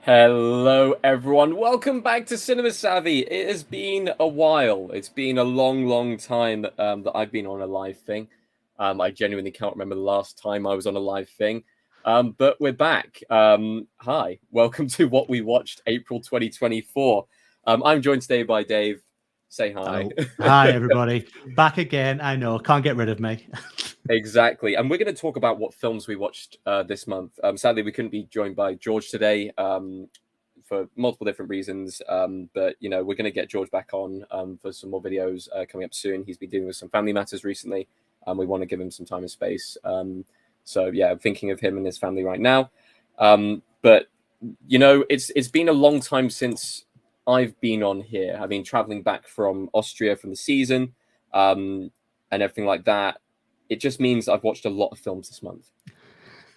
Hello, everyone. Welcome back to Cinema Savvy. It has been a while. It's been a long, long time that I've been on a live thing. I genuinely can't remember the last time I was on a live thing. But we're back. Hi, welcome to What We Watched April 2024. I'm joined today by Dave. Say hi. Hi, everybody. Back again. I know. Can't get rid of me. Exactly. And we're going to talk about what films we watched this month. Sadly, we couldn't be joined by George today for multiple different reasons. But, we're going to get George back on for some more videos coming up soon. He's been dealing with some family matters recently, and we want to give him some time and space. So, I'm thinking of him and his family right now. But, it's been a long time since I've been on here. I've been traveling back from Austria from the season and everything like that. It just means I've watched a lot of films this month.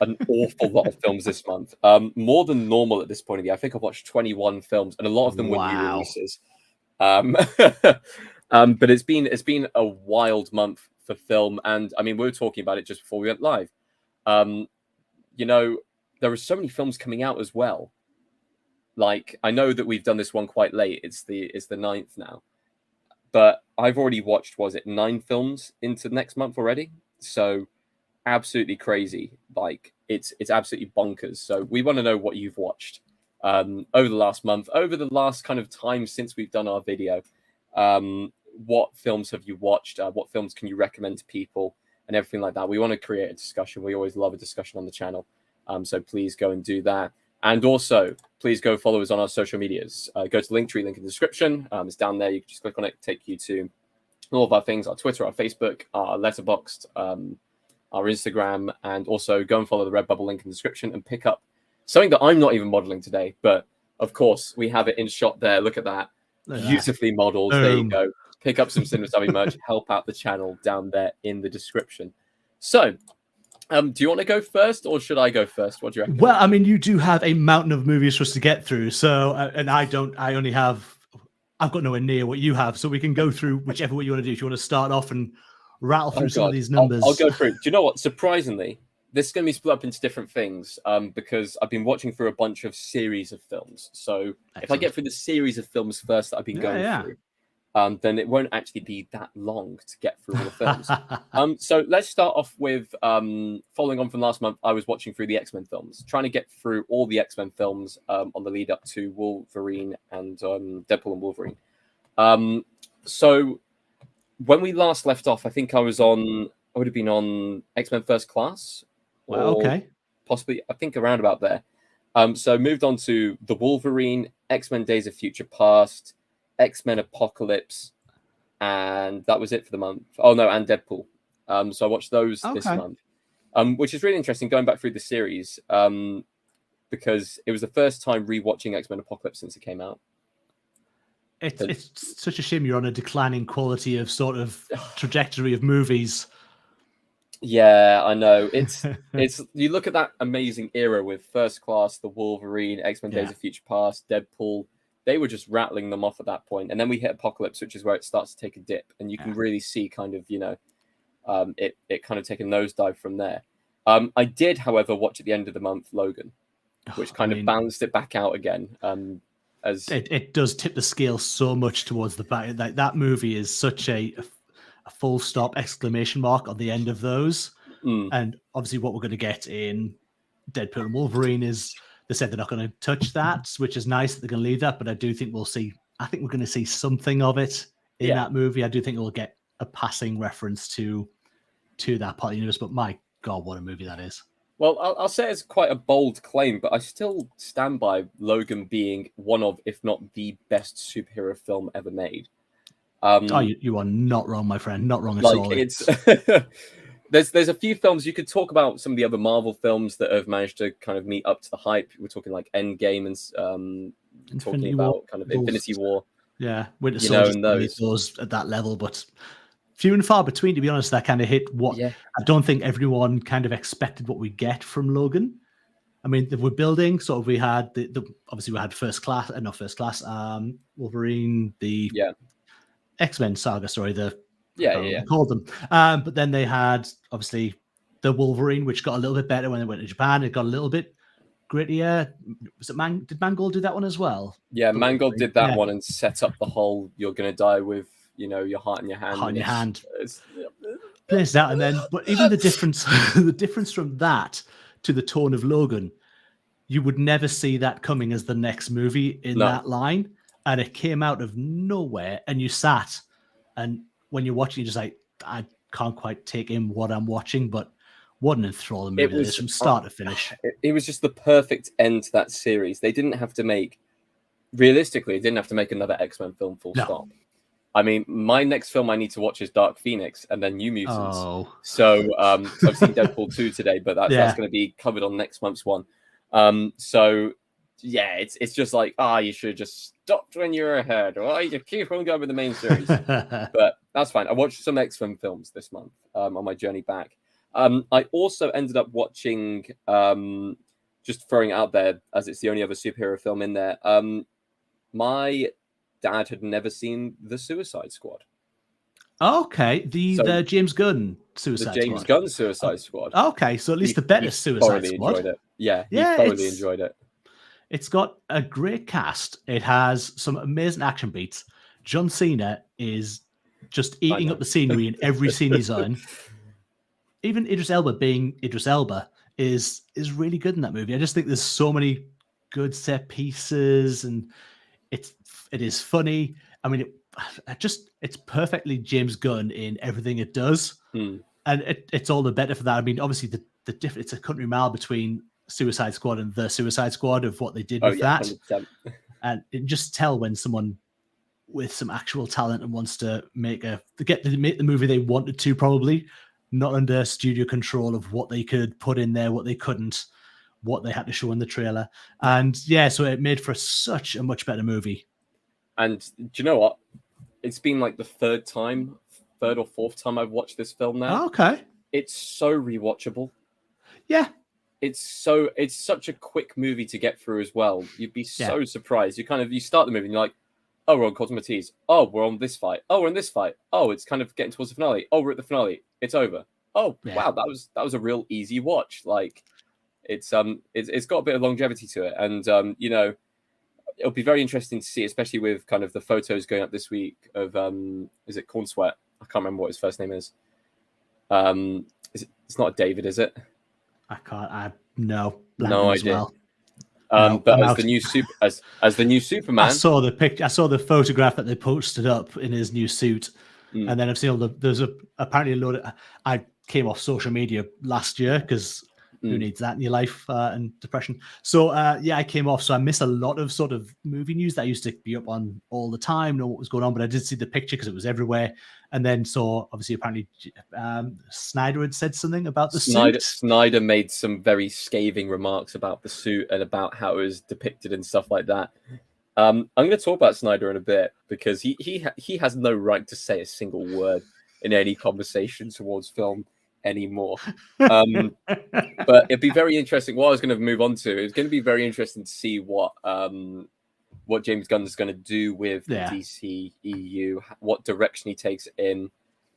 An awful lot of films this month. More than normal at this point of the year. I think I've watched 21 films, and a lot of them were new releases. But it's been a wild month for film, and I mean we were talking about it just before we went live. There are so many films coming out as well. Like, I know that we've done this one quite late. It's the 9th now. But I've already watched, 9 films into next month already? So absolutely crazy. Like, it's absolutely bonkers. So we want to know what you've watched over the last month, over the last kind of time since we've done our video. What films have you watched? What films can you recommend to people and everything like that? We want to create a discussion. We always love a discussion on the channel. So please go and do that. And also, please go follow us on our social medias. Go to the Linktree link in the description. It's down there. You can just click on it, take you to all of our things, our Twitter, our Facebook, our Letterboxd, our Instagram, and also go and follow the Redbubble link in the description and pick up something that I'm not even modeling today. But, of course, we have it in shot there. Look at that. Beautifully modeled. There you go. Pick up some Cinema Savvy merch. Help out the channel down there in the description. So, do you want to go first, or should I go first? What do you reckon? Well, I mean, you do have a mountain of movies for us to get through. So, and I've got nowhere near what you have. So we can go through whichever way you want to do. If you want to start off and rattle through some of these numbers. I'll go through. Do you know what? Surprisingly, this is going to be split up into different things because I've been watching through a bunch of series of films. So if I get through the series of films first that I've been going through, then it won't actually be that long to get through all the films. So let's start off with following on from last month. I was watching through the X-Men films, trying to get through all the X-Men films on the lead up to Wolverine and Deadpool and Wolverine. So when we last left off, I think I would have been on X-Men First Class. Possibly, I think around about there. So moved on to the Wolverine, X-Men Days of Future Past, X-Men Apocalypse, and that was it for the month. Oh no, and Deadpool. So I watched those this month, which is really interesting going back through the series because it was the first time rewatching X-Men Apocalypse since it came out. It's such a shame you're on a declining quality of sort of trajectory of movies. Yeah, I know. It's you look at that amazing era with First Class, the Wolverine, X-Men Days of Future Past, Deadpool. They were just rattling them off at that point. And then we hit Apocalypse, which is where it starts to take a dip. And you can really see kind of, it kind of take a nosedive from there. I did, however, watch at the end of the month Logan, which kind of balanced it back out again. As it does tip the scale so much towards the back. That movie is such a full stop exclamation mark on the end of those. And obviously what we're going to get in Deadpool and Wolverine is they said they're not going to touch that, which is nice that they're going to leave that. But I do think we're going to see something of it in that movie. I do think we'll get a passing reference to that part of the universe. But my God, what a movie that is. Well, I'll say it's quite a bold claim, but I still stand by Logan being one of, if not the best superhero film ever made. You are not wrong, my friend. Not wrong at all. It's there's a few films you could talk about. Some of the other Marvel films that have managed to kind of meet up to the hype. We're talking like Endgame and talking about kind of Infinity War. Yeah, Winter Soldier, those at that level, but few and far between, to be honest. That kind of hit what I don't think everyone kind of expected what we get from Logan. I mean, we're building. So we had obviously we had Wolverine, the X-Men saga story, called them. But then they had obviously the Wolverine, which got a little bit better when they went to Japan. It got a little bit grittier. Was it did Mangold do that one as well? Yeah, Mangold did that one and set up the whole "you're gonna die with your heart in your hand." Heart in your hand. Plays that, and then but even the difference, the difference from that to the tone of Logan, you would never see that coming as the next movie in that line, and it came out of nowhere. And you sat, and when you're watching, you're just like, I can't quite take in what I'm watching, but what an enthralling movie it was from start to finish. It was just the perfect end to that series. They didn't have to make, realistically, they didn't have to make another X-Men film full stop. I mean, my next film I need to watch is Dark Phoenix and then New Mutants. Oh. So I've seen Deadpool 2 today, but that's going to be covered on next month's one. So yeah, it's just like, you should have just stopped when you were ahead, or you keep on going with the main series. But that's fine. I watched some X-Men films this month on my journey back. I also ended up watching, just throwing it out there as it's the only other superhero film in there. My dad had never seen The Suicide Squad. Okay, the James Gunn Suicide Squad. The James Gunn Suicide Squad. Okay, so at least the better Suicide Squad. Enjoyed it. Yeah, he thoroughly enjoyed it. It's got a great cast. It has some amazing action beats. John Cena is just eating up the scenery in every scene he's on. Even Idris Elba being Idris Elba is really good in that movie. I just think there's so many good set pieces, and it is funny. I mean, it's perfectly James Gunn in everything it does, and it's all the better for that. I mean, obviously the difference, it's a country mile between Suicide Squad and The Suicide Squad of what they did with that, 100%. And it just tell when someone with some actual talent and wants to make the movie they wanted to, probably not under studio control of what they could put in there, what they couldn't, what they had to show in the trailer. And yeah, so it made for such a much better movie. And do you know what? It's been like the third or fourth time I've watched this film now. Oh, okay. It's so rewatchable. Yeah. It's such a quick movie to get through as well. You'd be so surprised. You start the movie and you're like, oh, we're on Quantum Matisse. Oh, we're on this fight. Oh, we're in this fight. Oh, it's kind of getting towards the finale. Oh, we're at the finale. It's over. Oh, wow, that was a real easy watch. Like, it's got a bit of longevity to it, and it'll be very interesting to see, especially with kind of the photos going up this week of is it Corn Sweat? I can't remember what his first name is. It's not David, is it? I can't. I no idea. Well. But as the new Superman, I saw the picture. I saw the photograph that they posted up in his new suit, and then I've seen there's apparently a load of. I came off social media last year because who needs that in your life and depression? So I came off. So I missed a lot of sort of movie news that I used to be up on all the time, know what was going on. But I did see the picture because it was everywhere. And then saw, obviously, apparently Snyder had said something about the suit. Snyder made some very scathing remarks about the suit and about how it was depicted and stuff like that. I'm going to talk about Snyder in a bit because he has no right to say a single word in any conversation towards film anymore. But it'd be very interesting. What I was going to move on to, it's going to be very interesting to see what James Gunn is going to do with the DC EU, what direction he takes in,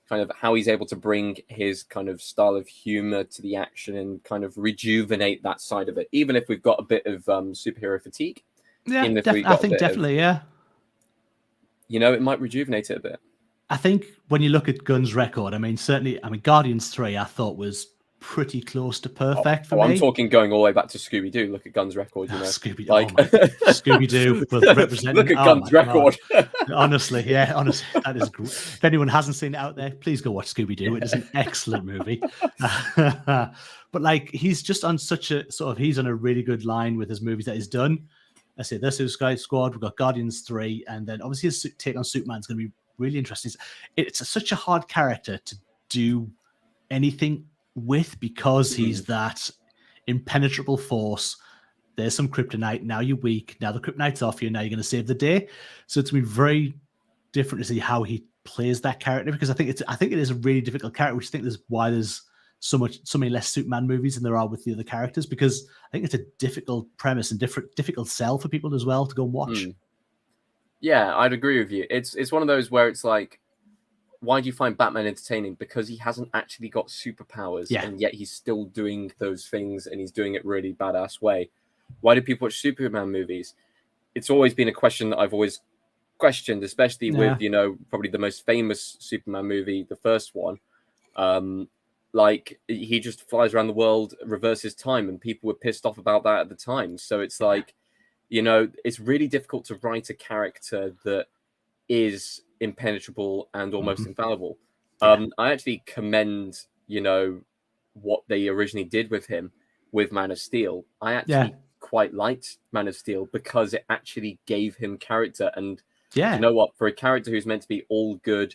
kind of how he's able to bring his kind of style of humor to the action and kind of rejuvenate that side of it, even if we've got a bit of superhero fatigue. Yeah, I think definitely, it might rejuvenate it a bit. I think when you look at Gunn's record, Guardians 3 I thought was pretty close to perfect for me. I'm talking going all the way back to Scooby-Doo. Look at Gunn's record, Scooby-Doo, Scooby-Doo representing. Look at Gunn's record. Honestly, that is great. If anyone hasn't seen it out there, please go watch Scooby-Doo. It is an excellent movie. But he's just on he's on a really good line with his movies that he's done. I say this is Suicide Squad. We've got Guardians 3, and then obviously his take on Superman is going to be really interesting. It's such a hard character to do anything with because he's that impenetrable force. There's some kryptonite. Now you're weak. Now the kryptonite's off you. Now you're going to save the day. So it's going to be very different to see how he plays that character because I think it is a really difficult character, which I think is why there's so many less Superman movies than there are with the other characters, because I think it's a difficult premise and difficult sell for people as well to go and watch. Yeah, I'd agree with you. It's one of those where it's like, why do you find Batman entertaining? Because he hasn't actually got superpowers, and yet he's still doing those things, and he's doing it really badass way. Why do people watch Superman movies? It's always been a question that I've always questioned, especially with, probably the most famous Superman movie, the first one. Like, he just flies around the world, reverses time, and people were pissed off about that at the time. So it's like, it's really difficult to write a character that is impenetrable and almost infallible. I actually commend, what they originally did with him with Man of Steel. I actually quite liked Man of Steel because it actually gave him character. And you know what? For a character who's meant to be all good,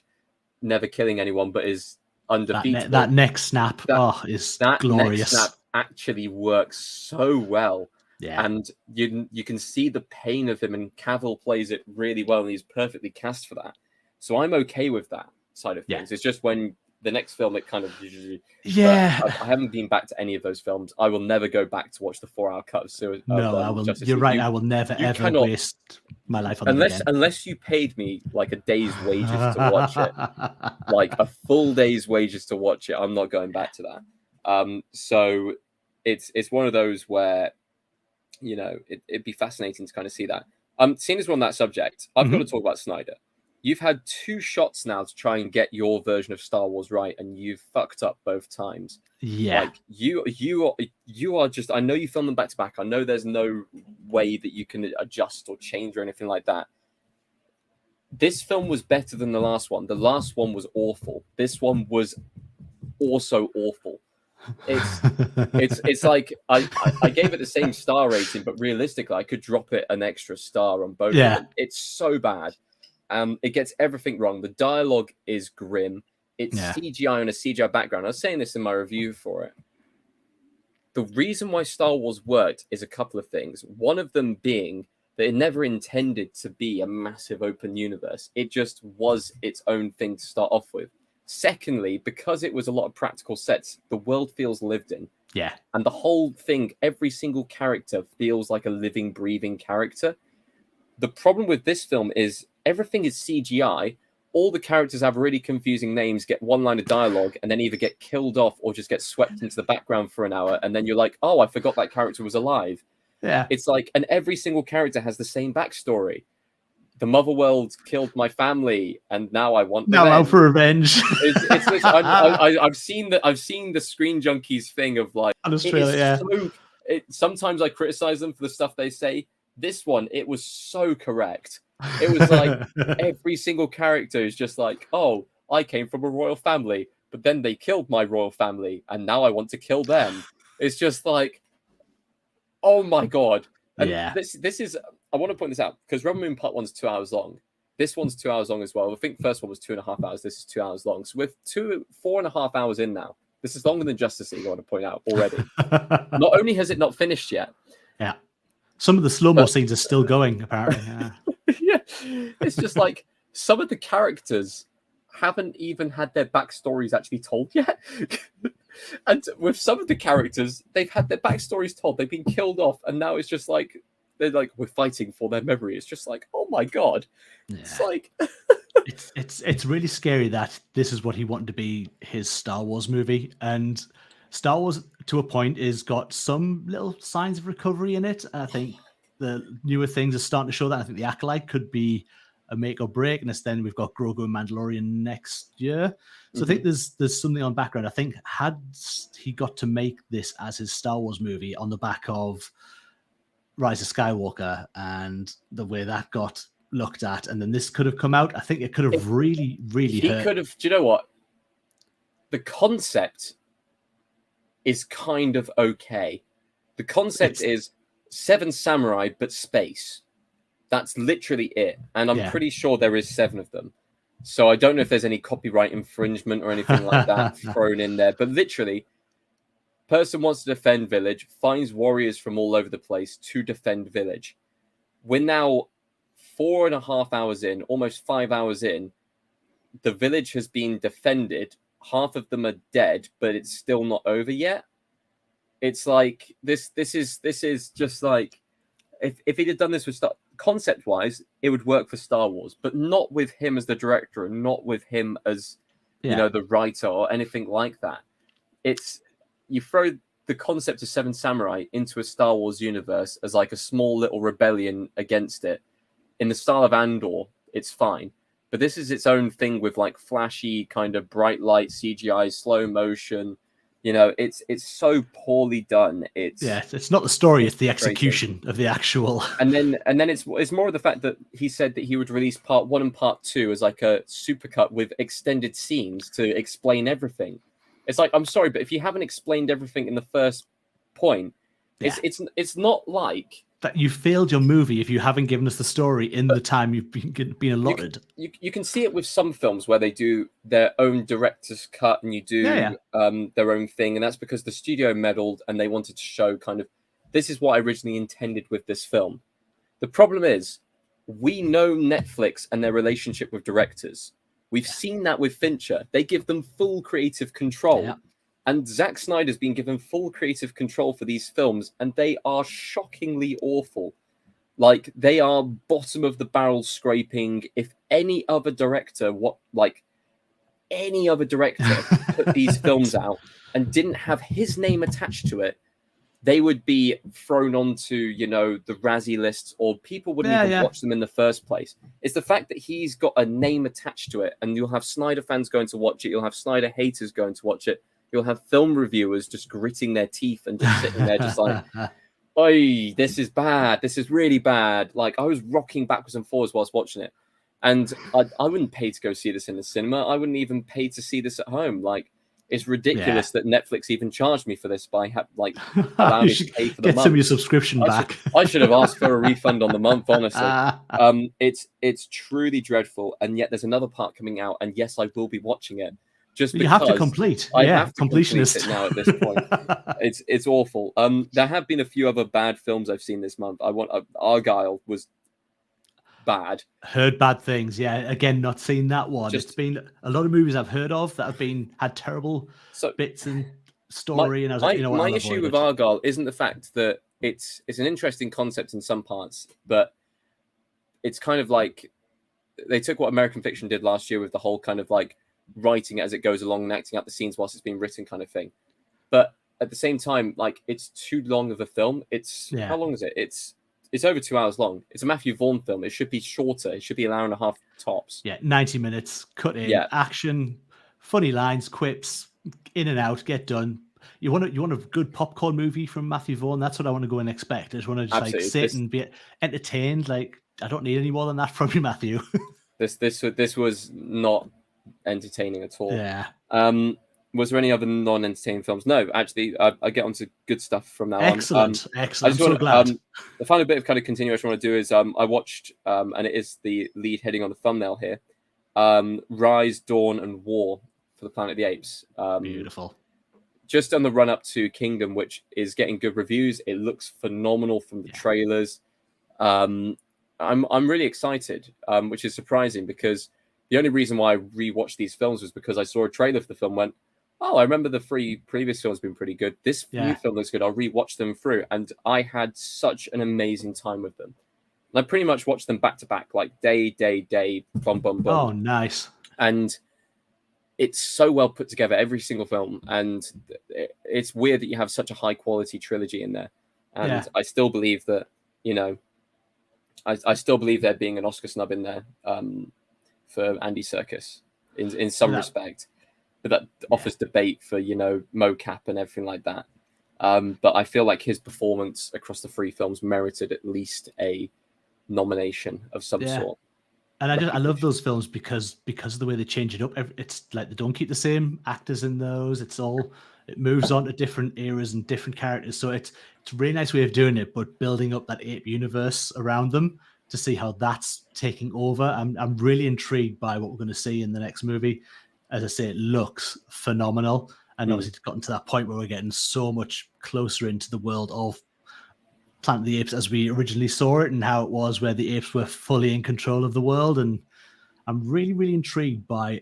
never killing anyone, but is undefeatable, that neck snap is glorious. Neck snap actually works so well. Yeah. And you can see the pain of him, and Cavill plays it really well, and he's perfectly cast for that. So I'm okay with that side of things. It's just when the next film, it kind of I haven't been back to any of those films. I will never go back to watch the 4-hour cut. So no, I will. You're right. I will never ever waste my life on unless you paid me like a day's wages to watch it, like a full day's wages to watch it. I'm not going back to that. So it's one of those where it'd be fascinating to kind of see that. Seeing as we're on that subject, I've got to talk about Snyder. You've had 2 shots now to try and get your version of Star Wars right, and you've fucked up both times. Yeah. Like you are just, I know you filmed them back to back. I know there's no way that you can adjust or change or anything like that. This film was better than the last one. The last one was awful. This one was also awful. It's like I gave it the same star rating, but realistically I could drop it an extra star on both of them. It's so bad. It gets everything wrong. The dialogue is grim. It's CGI on a CGI background. I was saying this in my review for it. The reason why Star Wars worked is a couple of things. One of them being that it never intended to be a massive open universe. It just was its own thing to start off with. Secondly, because it was a lot of practical sets, the world feels lived in. Yeah. And the whole thing, every single character feels like a living, breathing character. The problem with this film is everything is CGI. All the characters have really confusing names, get one line of dialogue, and then either get killed off or just get swept into the background for an hour. And then you're like, oh, I forgot that character was alive. Yeah. It's like, and every single character has the same backstory. The mother world killed my family, and now I want now out for revenge. I've seen the Screen Junkies thing of like Australia. Sometimes I criticize them for the stuff they say. This one, it was so correct. It was like every single character is just like, oh, I came from a royal family, but then they killed my royal family, and now I want to kill them. It's just like, oh my god. And this is, I want to point this out because Rebel Moon Part 1's 2 hours long. This one's 2 hours long as well. I think the first one was 2.5 hours. This is 2 hours long. So with 4.5 hours in now, this is longer than Justice League, I want to point out already. Not only has it not finished yet. Yeah. Some of the slow-mo scenes are still going, apparently. Yeah. It's just like some of the characters haven't even had their backstories actually told yet. And with some of the characters, they've had their backstories told. They've been killed off, and now it's just like they're like, we're fighting for their memory. It's just like, oh my god. Yeah. It's like it's really scary that this is what he wanted to be, his Star Wars movie. And Star Wars, to a point, is got some little signs of recovery in it. I think the newer things are starting to show that. I think The Acolyte could be a make or break, and then we've got Grogu and Mandalorian next year. So I think there's something on background. I think had he got to make this as his Star Wars movie on the back of Rise of Skywalker and the way that got looked at, and then this could have come out, I think it could have really hurt. He could have, do you know what? The concept is kind of okay. The concept is Seven Samurai, but space. That's literally it. And I'm pretty sure there is 7 of them. So I don't know if there's any copyright infringement or anything like that thrown in there. But literally, person wants to defend village, finds warriors from all over the place to defend village. We're now 4.5 hours in, almost 5 hours in. The village has been defended. Half of them are dead, but it's still not over yet. It's like this is just like if he'd have done this with concept wise, it would work for Star Wars, but not with him as the director and not with him as you know, the writer or anything like that. It's you throw the concept of Seven Samurai into a Star Wars universe as like a small little rebellion against it in the style of Andor, it's fine. But this is its own thing with like flashy kind of bright light CGI, slow motion. You know, it's so poorly done. It's not the story; it's the execution of the actual. And then it's more of the fact that he said that he would release part 1 and part 2 as like a supercut with extended scenes to explain everything. It's like, I'm sorry, but if you haven't explained everything in the first point, it's not like that you failed your movie if you haven't given us the story in the time you've been allotted. You can see it with some films where they do their own director's cut and you do their own thing, and that's because the studio meddled and they wanted to show kind of, this is what I originally intended with this film. The problem is, we know Netflix and their relationship with directors. We've seen that with Fincher. They give them full creative control. Yeah. And Zack Snyder's been given full creative control for these films, and they are shockingly awful. Like, they are bottom of the barrel scraping. If any other director, put these films out and didn't have his name attached to it, they would be thrown onto, you know, the Razzie lists, or people wouldn't even watch them in the first place. It's the fact that he's got a name attached to it, and you'll have Snyder fans going to watch it. You'll have Snyder haters going to watch it. You'll have film reviewers just gritting their teeth and just sitting there just like, oi, this is bad. This is really bad. Like, I was rocking backwards and forwards whilst watching it. And I wouldn't pay to go see this in the cinema. I wouldn't even pay to see this at home. Like, it's ridiculous that Netflix even charged me for this by allowing me to pay for the month. Get some of your subscription back. I should have asked for a refund on the month, honestly. It's truly dreadful. And yet there's another part coming out. And yes, I will be watching it. Just because you have to complete. I have to completionist complete it now at this point. It's awful. There have been a few other bad films I've seen this month. Argyle was bad. Heard bad things. Yeah, again, not seen that one. It's been a lot of movies I've heard of that have had terrible bits and story. And I was like, you know what? My issue with Argyle isn't the fact that it's an interesting concept in some parts, but it's kind of like they took what American Fiction did last year with the whole kind of like writing it as it goes along and acting out the scenes whilst it's being written kind of thing. But at the same time, like, it's too long of a film. How long is it? It's over 2 hours long. It's a Matthew Vaughn film. It should be shorter. It should be an hour and a half tops. Yeah, 90 minutes, cut in, action, funny lines, quips, in and out, get done. You want a good popcorn movie from Matthew Vaughn? That's what I want to go and expect. I just want to like sit and be entertained. Like, I don't need any more than that from you, Matthew. This was not entertaining at all. Yeah. Was there any other non-entertaining films? No, actually, I get onto good stuff from now Excellent. on. Excellent. I'm so glad. The final bit of kind of continuation I want to do is I watched, and it is the lead heading on the thumbnail here, Rise, Dawn, and War for the Planet of the Apes. Beautiful. Just on the run-up to Kingdom, which is getting good reviews. It looks phenomenal from the trailers. I'm really excited, which is surprising because the only reason why I rewatched these films was because I saw a trailer for the film, went, oh, I remember the 3 previous films being pretty good. This new film looks good. I'll rewatch them through. And I had such an amazing time with them. And I pretty much watched them back to back, like day, bum, bum, bum. Oh, nice. And it's so well put together, every single film. And it's weird that you have such a high quality trilogy in there. And I still believe that, you know, I still believe there being an Oscar snub in there. For Andy Serkis in some respect, but that offers debate for, you know, mocap and everything like that. But I feel like his performance across the 3 films merited at least a nomination of some sort. And I love those films because of the way they change it up. It's like they don't keep the same actors in those. It moves on to different eras and different characters. So it's a really nice way of doing it, but building up that ape universe around them to see how that's taking over. I'm really intrigued by what we're going to see in the next movie. As I say, it looks phenomenal. And obviously it's gotten to that point where we're getting so much closer into the world of Planet of the Apes as we originally saw it and how it was where the apes were fully in control of the world. And I'm really, really intrigued by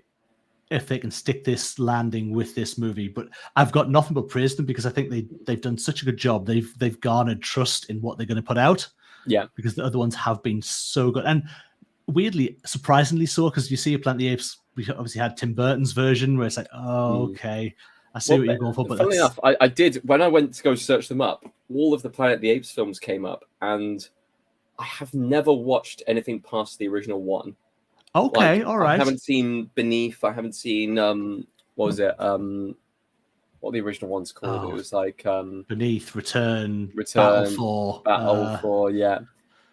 if they can stick this landing with this movie. But I've got nothing but praise them because I think they've done such a good job. They've garnered trust in what they're going to put out. Yeah, because the other ones have been so good, and weirdly, surprisingly so. Because you see, a Planet of the Apes, we obviously had Tim Burton's version, where it's like, oh, okay, I see what you're going for, but funnily enough, I did when I went to go search them up. All of the Planet of the Apes films came up, and I have never watched anything past the original one. Okay, like, all right. I haven't seen Beneath. I haven't seen what was it? What the original one's called? It was like Beneath, Return, Battle for. Yeah,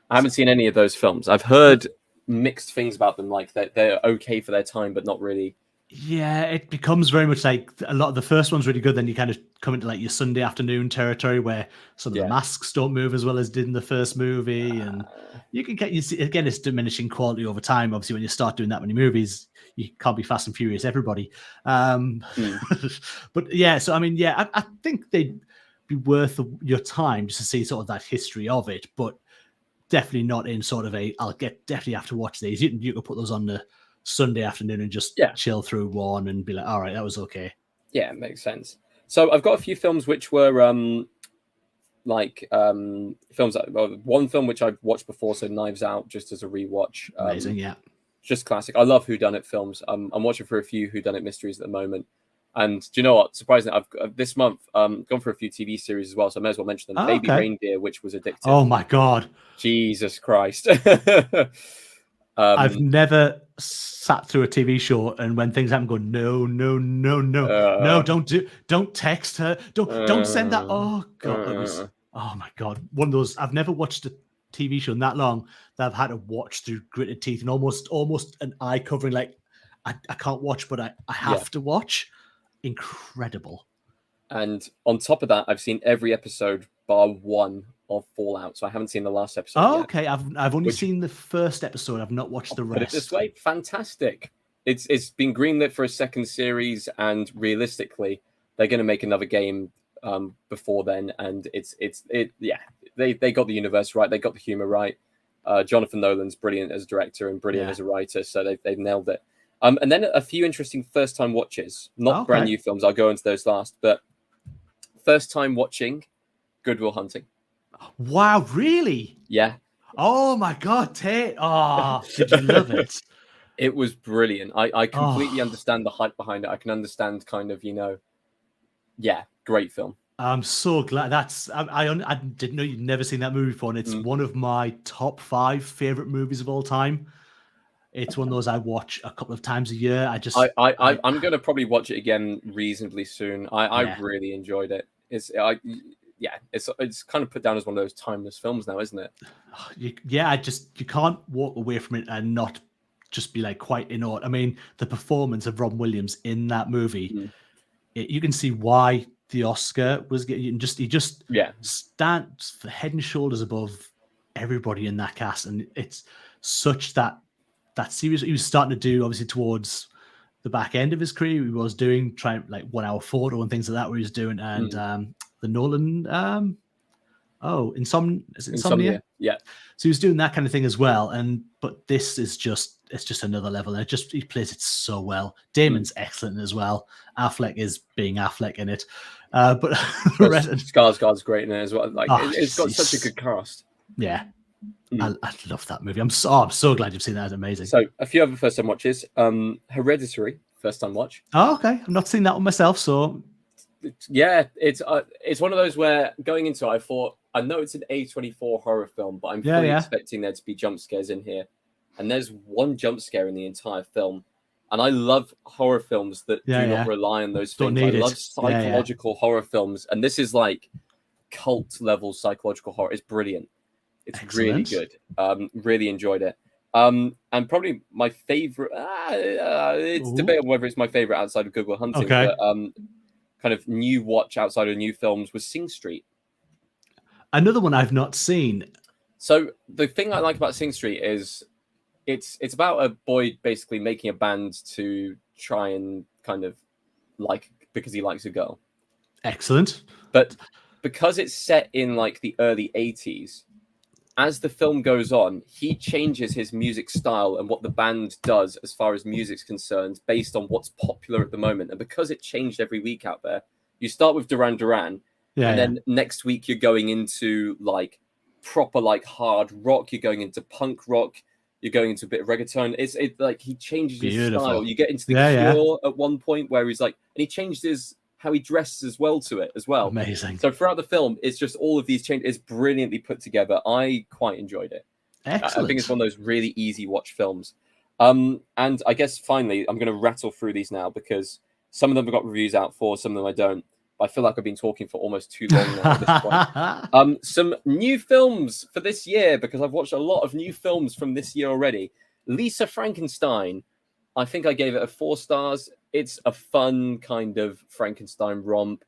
I haven't seen any of those films. I've heard mixed things about them, like they're okay for their time, but not really. Yeah, it becomes very much like a lot of the first one's really good. Then you kind of come into like your Sunday afternoon territory where some of the masks don't move as well as did in the first movie, and you can get again it's diminishing quality over time. Obviously, when you start doing that many movies, you can't be Fast and Furious everybody. But yeah, so I mean, yeah, I think they'd be worth your time just to see sort of that history of it, but definitely not in sort of definitely have to watch these. You can put those on the Sunday afternoon and just chill through one and be like, all right, that was okay. Yeah, it makes sense. So I've got a few films which were films that one film which I've watched before, so Knives Out, just as a rewatch. Amazing, yeah. Just classic. I love whodunit films. I'm watching for a few whodunit mysteries at the moment. And do you know what? Surprisingly, I've this month gone for a few TV series as well, so I may as well mention them. Baby Reindeer, which was addictive. Oh my God. Jesus Christ. I've never sat through a TV show and when things happen, go no, don't text her, don't send that. Oh God, oh my God, one of those. I've never watched a TV show in that long that I've had to watch through gritted teeth and almost an eye covering. Like I can't watch, but I have to watch. Incredible. And on top of that, I've seen every episode bar one of Fallout, so I haven't seen the last episode yet. Okay, I've only seen the first episode. I've not watched the rest. Put it this way, fantastic. It's been greenlit for a second series, and realistically, they're going to make another game before then. And they got the universe right, they got the humor right. Jonathan Nolan's brilliant as a director and brilliant as a writer, so they've nailed it. And then a few interesting first time watches, not brand new films. I'll go into those last, but first time watching Good Will Hunting. Wow, really? Yeah. Oh my God, Tate. Oh, did you love it? It was brilliant. I completely understand the hype behind it. I can understand kind of, great film. I'm so glad I didn't know you'd never seen that movie before, and it's one of my top 5 favorite movies of all time. It's one of those I watch a couple of times a year. I'm going to probably watch it again reasonably soon. I really enjoyed it. It's kind of put down as one of those timeless films now, isn't it? Yeah, you can't walk away from it and not just be like quite in awe. I mean, the performance of Robin Williams in that movie, you can see why the Oscar was getting. He just stands head and shoulders above everybody in that cast, and it's such that series he was starting to do, obviously towards the back end of his career. He was trying like 1 hour photo and things like that, where he was doing, and the Nolan, Insomnia? Yeah. So he was doing that kind of thing as well. But this is just another level. And he plays it so well. Damon's excellent as well. Affleck is being Affleck in it. But Skarsgård's great in it as well. Like it's got such a good cast. Yeah. I love that movie. I'm so glad you've seen that. It's amazing. So a few other first time watches. Hereditary, first time watch. Oh, okay. I've not seen that one myself, so yeah, it's one of those where going into it, I thought, I know it's an A24 horror film, but I'm fully expecting there to be jump scares in here. And there's one jump scare in the entire film. And I love horror films that do not rely on those things. I love psychological horror films. And this is like cult level psychological horror. It's brilliant. It's really good. Really enjoyed it. And probably my favorite, it's debatable whether it's my favorite outside of Good Will Hunting. Okay. But, kind of new watch outside of new films was Sing Street. Another one I've not seen. So the thing I like about Sing Street is it's about a boy basically making a band to try and kind of because he likes a girl. Excellent. But because it's set in like the early 80s, as the film goes on, he changes his music style and what the band does as far as music's concerned based on what's popular at the moment. And because it changed every week out there, you start with Duran Duran, then next week you're going into like proper like hard rock, you're going into punk rock, you're going into a bit of reggaeton. It's like he changes his style. You get into the Cure at one point where he's like, and he changed his how he dresses as well to it as well. Amazing. So throughout the film, it's just all of these changes. It's brilliantly put together. I quite enjoyed it. Excellent. I think it's one of those really easy watch films. And I guess finally, I'm going to rattle through these now because some of them have got reviews out for, some of them I don't. But I feel like I've been talking for almost too long now at this point. Some new films for this year, because I've watched a lot of new films from this year already. Lisa Frankenstein. I think I gave it a 4 stars. It's a fun kind of Frankenstein romp.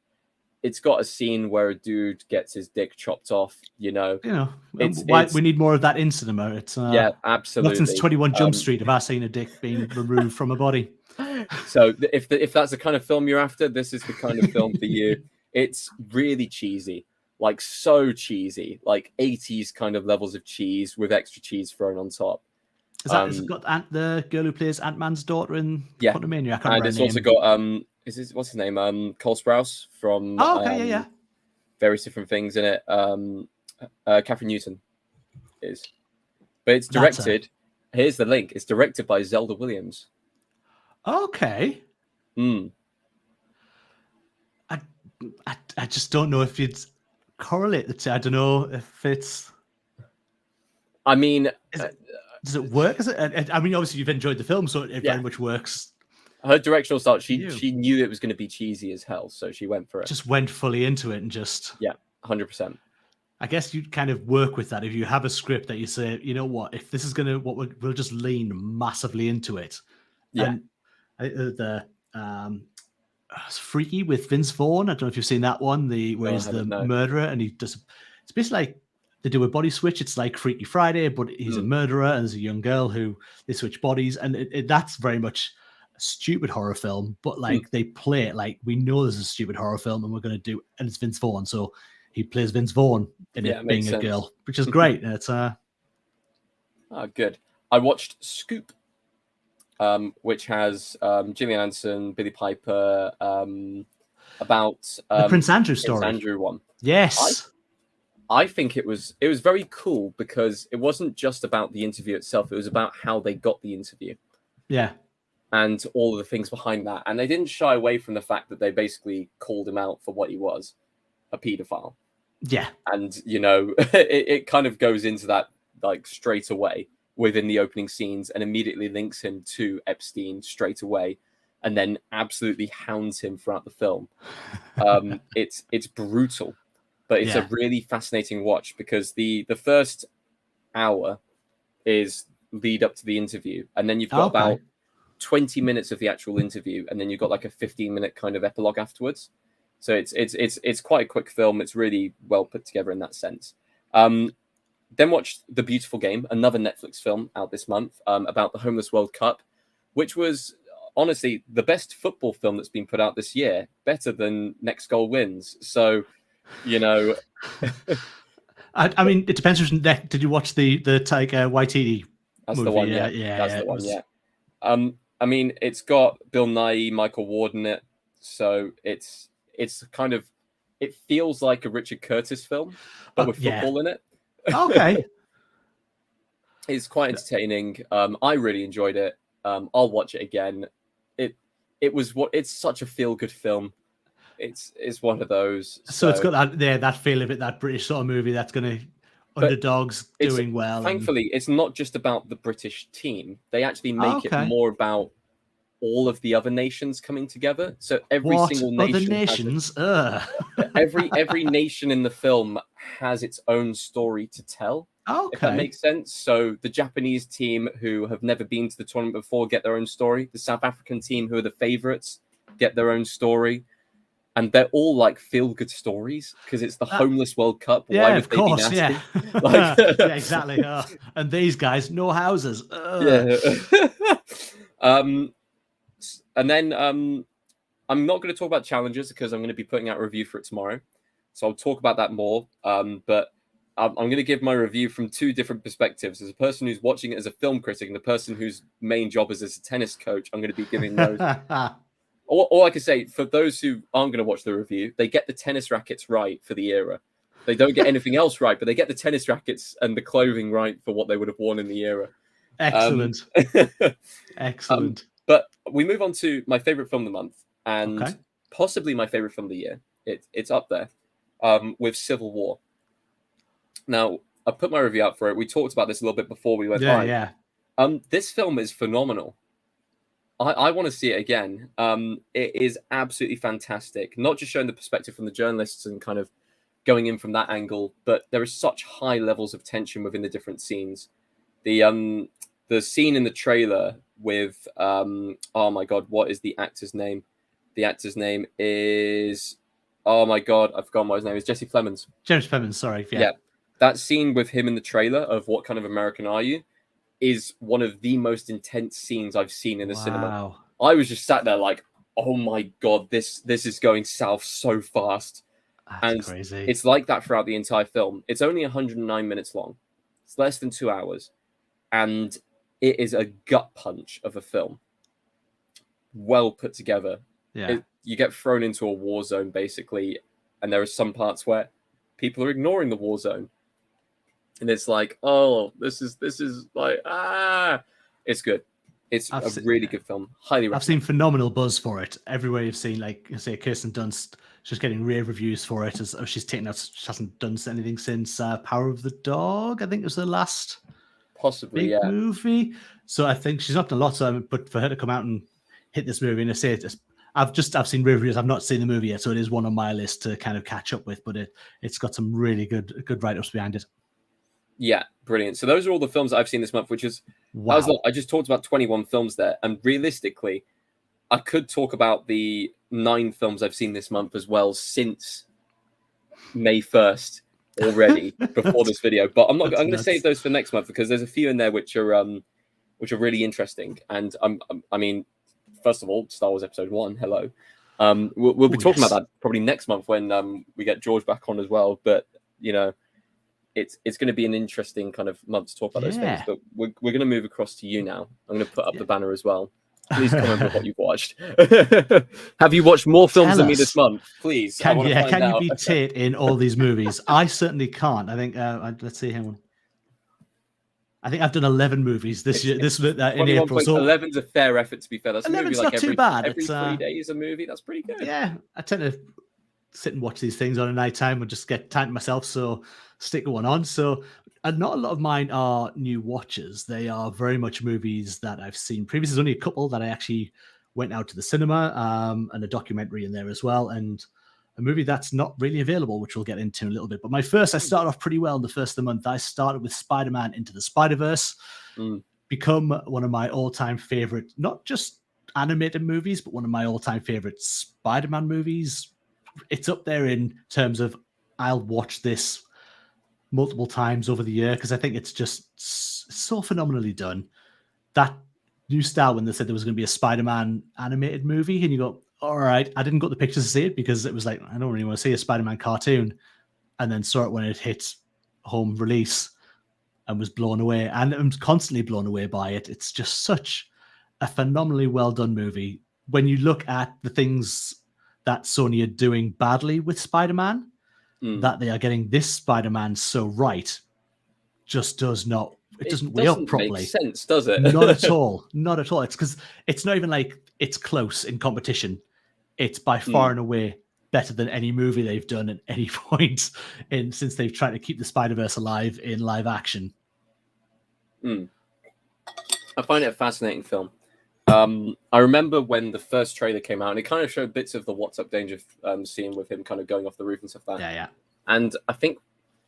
It's got a scene where a dude gets his dick chopped off, we need more of that in cinema. It's yeah, absolutely. Not since 21 Jump Street have I seen a dick being removed from a body. So if that's the kind of film you're after, this is the kind of film for you. It's really cheesy, like so cheesy, like 80s kind of levels of cheese with extra cheese thrown on top. Has it got the girl who plays Ant-Man's daughter in Quantumania? I can't remember it's her also name. got what's his name? Cole Sprouse from various different things in it. Catherine Newton is, but it's directed. Here's the link. It's directed by Zelda Williams. Okay. I just don't know if you'd correlate the two. I don't know if it's. I mean, does it work? I mean, obviously you've enjoyed the film, so it very much works. Her directional style, she knew it was going to be cheesy as hell, so she went for it. Just went fully into it and just 100%. I guess you kind of work with that if you have a script that you say, you know what, if this is going to we'll just lean massively into it. Yeah. And the Freaky with Vince Vaughn. I don't know if you've seen that one. Where he's the murderer, and he does. It's basically like they do a body switch. It's like Freaky Friday, but he's a murderer and there's a young girl who they switch bodies, and that's very much a stupid horror film. But like they play it like we know this is a stupid horror film, and we're going to do, and it's Vince Vaughn, so he plays Vince Vaughn in it being a girl, which is great. It's good. I watched Scoop, which has Gillian Anderson, Billy Piper, about the Prince Andrew story. Prince Andrew one. Yes. I think it was very cool because it wasn't just about the interview itself. It was about how they got the interview. Yeah. And all of the things behind that. And they didn't shy away from the fact that they basically called him out for what he was, a paedophile. Yeah. And, it kind of goes into that like straight away within the opening scenes and immediately links him to Epstein straight away and then absolutely hounds him throughout the film. It's brutal. But it's a really fascinating watch because the first hour is lead up to the interview, and then you've got about 20 minutes of the actual interview, and then you've got like a 15-minute kind of epilogue afterwards. So it's quite a quick film. It's really well put together in that sense. Then watched The Beautiful Game, another Netflix film out this month about the Homeless World Cup, which was honestly the best football film that's been put out this year, better than Next Goal Wins. So. I mean, it depends which neck. Did you watch the Taika Waititi? That's movie? The one, that's the one, yeah. I mean, it's got Bill Nighy, Michael Ward in it, so it's kind of it feels like a Richard Curtis film, but with football in it. Okay, it's quite entertaining. I really enjoyed it. I'll watch it again. It's such a feel good film. It's one of those. So it's got that feel of it, that British sort of movie that's going to underdogs doing well. Thankfully, it's not just about the British team. They actually make it more about all of the other nations coming together. So every single nation, every nation in the film has its own story to tell. If that makes sense. So the Japanese team who have never been to the tournament before get their own story. The South African team who are the favorites get their own story. And they're all like feel-good stories because it's the Homeless World Cup. Yeah, of course. Yeah, yeah, exactly. And these guys, no houses. Yeah. And then I'm not going to talk about challenges because I'm going to be putting out a review for it tomorrow. So I'll talk about that more. But I'm going to give my review from two different perspectives. As a person who's watching it as a film critic and the person whose main job is as a tennis coach, I'm going to be giving those. All I can say, for those who aren't going to watch the review, they get the tennis rackets right for the era. They don't get anything else right, but they get the tennis rackets and the clothing right for what they would have worn in the era. Excellent. Excellent. But we move on to my favorite film of the month. And possibly my favorite film of the year. It's up there with Civil War. Now, I put my review out for it. We talked about this a little bit before we went live. Yeah. This film is phenomenal. I want to see it again. It is absolutely fantastic. Not just showing the perspective from the journalists and kind of going in from that angle, but there is such high levels of tension within the different scenes. The scene in the trailer with oh my god, what is the actor's name? The actor's name is, oh my god, I've forgotten what his name is. Jesse Plemons. James Plemons, sorry. Yeah. That scene with him in the trailer of What Kind of American Are You is one of the most intense scenes I've seen in the cinema. I was just sat there like, oh my god, this is going south so fast. That's crazy. It's like that throughout the entire film. It's only 109 minutes long. It's less than 2 hours. And it is a gut punch of a film. Well put together. Yeah. You get thrown into a war zone, basically, and there are some parts where people are ignoring the war zone. And it's like, oh, this is like, it's good. It's a really good film. Highly recommend. I've seen phenomenal buzz for it. Everywhere you've seen, like, say, Kirsten Dunst, she's getting rave reviews for it. As she's taken out, she hasn't done anything since Power of the Dog. I think it was the last possibly big movie. So I think she's not done a lot. But for her to come out and hit this movie, and I say it, I've seen reviews. I've not seen the movie yet, so it is one on my list to kind of catch up with. But it's got some really good write-ups behind it. Yeah, brilliant. So those are all the films I've seen this month, which is wow. I just talked about 21 films there, and realistically, I could talk about the 9 films I've seen this month as well since May 1st already before this video. But I'm going to save those for next month because there's a few in there which are really interesting. And I mean, first of all, Star Wars Episode 1. Hello. We'll be talking about that probably next month when we get George back on as well. But you know, it's going to be an interesting kind of month to talk about those things. But we're going to move across to you now. I'm going to put up the banner as well. Please comment with what you've watched. Have you watched more films than me this month? Please. Can you beat Tate in all these movies? I certainly can't. I think let's see him. I think I've done 11 movies this year. In April. So 11's a fair effort, to be fair. That's 11's like not too bad. Every 3 days a movie. That's pretty good. Yeah, I tend to sit and watch these things on a night time and just get time to myself. So stick one on. So not a lot of mine are new watches. They are very much movies that I've seen previously. There's only a couple that I actually went out to the cinema, and a documentary in there as well, and a movie that's not really available, which we'll get into in a little bit. But I started off pretty well in the first of the month. I started with Spider-Man Into the Spider-Verse, become one of my all-time favorite, not just animated movies, but one of my all-time favorite Spider-Man movies. It's up there in terms of I'll watch this multiple times over the year because I think it's just so phenomenally done. That new style when they said there was going to be a Spider-Man animated movie, and you go, all right, I didn't go to the pictures to see it because it was like, I don't really want to see a Spider-Man cartoon, and then saw it when it hit home release and was blown away, and I'm constantly blown away by it. It's just such a phenomenally well done movie. When you look at the things that Sony are doing badly with Spider-Man, that they are getting this Spider-Man so right, just does not. It doesn't weigh up properly. Make sense, does it? Not at all. Not at all. It's because it's not even like it's close in competition. It's by far and away better than any movie they've done at any point since they've tried to keep the Spider-Verse alive in live action. I find it a fascinating film. I remember when the first trailer came out, and it kind of showed bits of the What's Up Danger scene with him kind of going off the roof and stuff like that. Yeah. And I think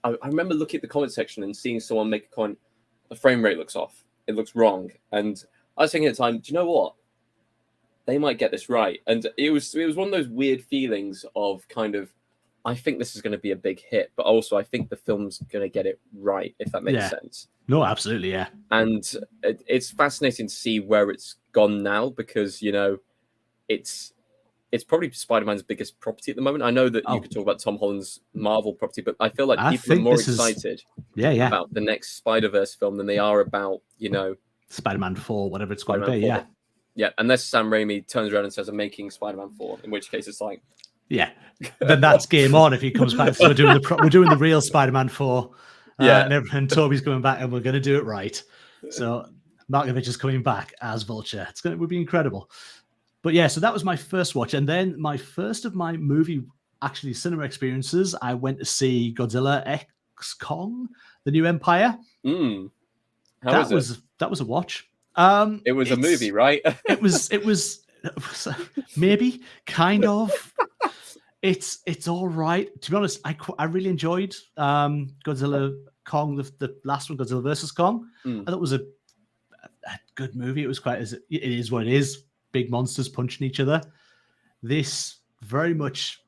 I remember looking at the comment section and seeing someone make a comment, the frame rate looks off. It looks wrong. And I was thinking at the time, do you know what? They might get this right. And it was one of those weird feelings of kind of, I think this is going to be a big hit, but also I think the film's going to get it right, if that makes sense. No, absolutely, yeah. And it's fascinating to see where it's gone now because, you know, it's probably Spider-Man's biggest property at the moment. I know that you could talk about Tom Holland's Marvel property, but I feel like people are more excited about the next Spider-Verse film than they are about, you know... Spider-Man 4, whatever it's going to be, yeah. Yeah, unless Sam Raimi turns around and says, I'm making Spider-Man 4, in which case it's like... Yeah, then that's game on if he comes back. So we're doing the real Spider-Man 4. And Toby's coming back and we're going to do it right. So Markovich is coming back as Vulture. It would be incredible. But yeah, so that was my first watch. And then my first of my movie, actually cinema experiences, I went to see Godzilla X Kong, The New Empire. How was it? That was a watch. It was a movie, right? it was maybe kind of. It's all right. To be honest, I really enjoyed Godzilla Kong, the last one, Godzilla versus Kong. I thought it was a good movie. It was it is what it is. Big monsters punching each other. This very much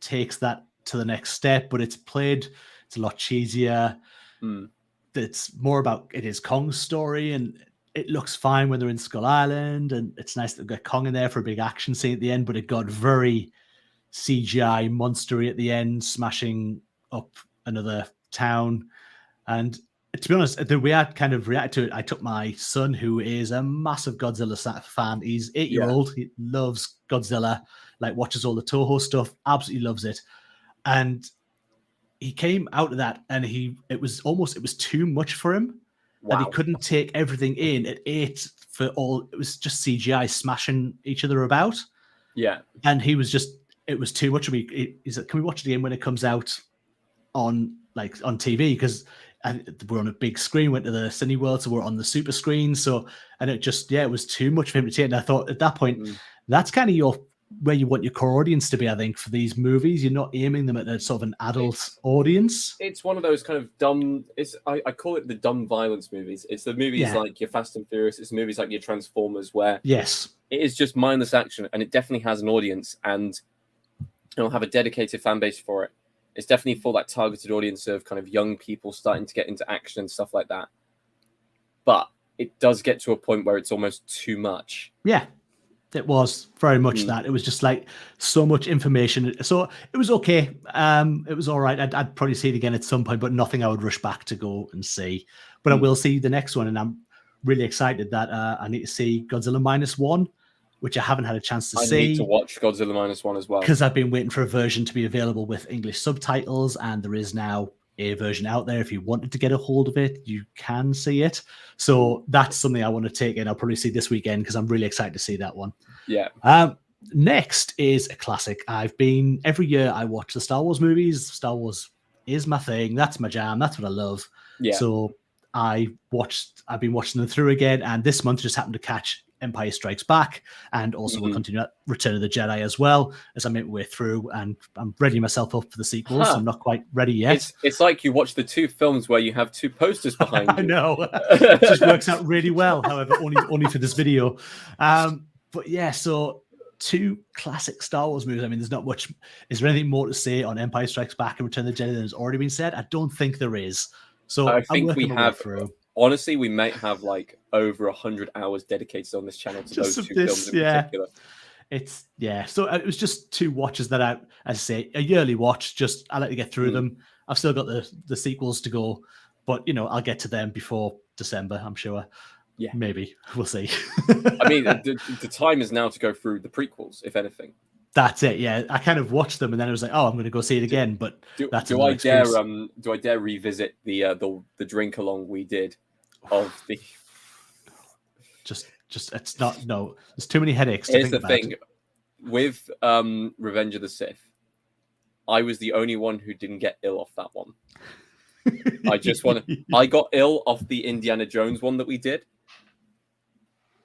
takes that to the next step, but it's a lot cheesier. It's more about it is Kong's story, and it looks fine when they're in Skull Island, and it's nice to get Kong in there for a big action scene at the end, but it got very CGI monstery at the end, smashing up another town. And to be honest, the way I kind of reacted to it, I took my son, who is a massive Godzilla fan. He's 8-year-old. He loves Godzilla, like watches all the Toho stuff, absolutely loves it. And he came out of that, and it was too much for him. Wow. That he couldn't take everything in. It was just CGI smashing each other about. Yeah. And it was too much for me. He said, can we watch it again when it comes out on TV? Because we're on a big screen, went to the Cineworld, so we're on the super screen. So, and it was too much for him to take. And I thought at that point, that's kind of where you want your core audience to be, I think, for these movies. You're not aiming them at a sort of an adult audience. It's one of those kind of dumb, I call it the dumb violence movies. It's the movies like your Fast and Furious, it's movies like your Transformers, where it is just mindless action, and it definitely has an audience, and it'll have a dedicated fan base for it. It's definitely for that targeted audience of kind of young people starting to get into action and stuff like that. But it does get to a point where it's almost too much. Yeah. It was very much that. It was just like so much information. So it was okay. It was all right. I'd probably see it again at some point, but nothing I would rush back to go and see. But I will see the next one, and I'm really excited that I need to see Godzilla -1, which I haven't had a chance to see. I need to watch Godzilla -1 as well. Because I've been waiting for a version to be available with English subtitles, and there is now a version out there. If you wanted to get a hold of it, you can see it. So that's something I want to take in. I'll probably see this weekend because I'm really excited to see that one. Yeah. Next is a classic. Every year I watch the Star Wars movies. Star Wars is my thing. That's my jam. That's what I love. Yeah. So I've been watching them through again, and this month just happened to catch Empire Strikes Back, and also we'll continue at Return of the Jedi as well, as I make my way through, and I'm readying myself up for the sequels. I'm not quite ready yet. It's like you watch the two films where you have two posters behind you. I know. It just works out really well, however, only for this video. But yeah, so two classic Star Wars movies. I mean, there's not much. Is there anything more to say on Empire Strikes Back and Return of the Jedi than has already been said? I don't think there is. So I think we have. Honestly, we might have like over 100 hours dedicated on this channel to those two films in particular. So it was just two watches that as I say, a yearly watch. Just I like to get through them. I've still got the sequels to go, but I'll get to them before December, I'm sure. Yeah, maybe we'll see. I mean, the time is now to go through the prequels, if anything. That's it. Yeah, I kind of watched them, and then I was like, "Oh, I'm going to go see it again." But do I dare revisit the drink along we did of the? Just it's not. No, there's too many headaches. Here's the thing with Revenge of the Sith. I was the only one who didn't get ill off that one. I got ill off the Indiana Jones one that we did,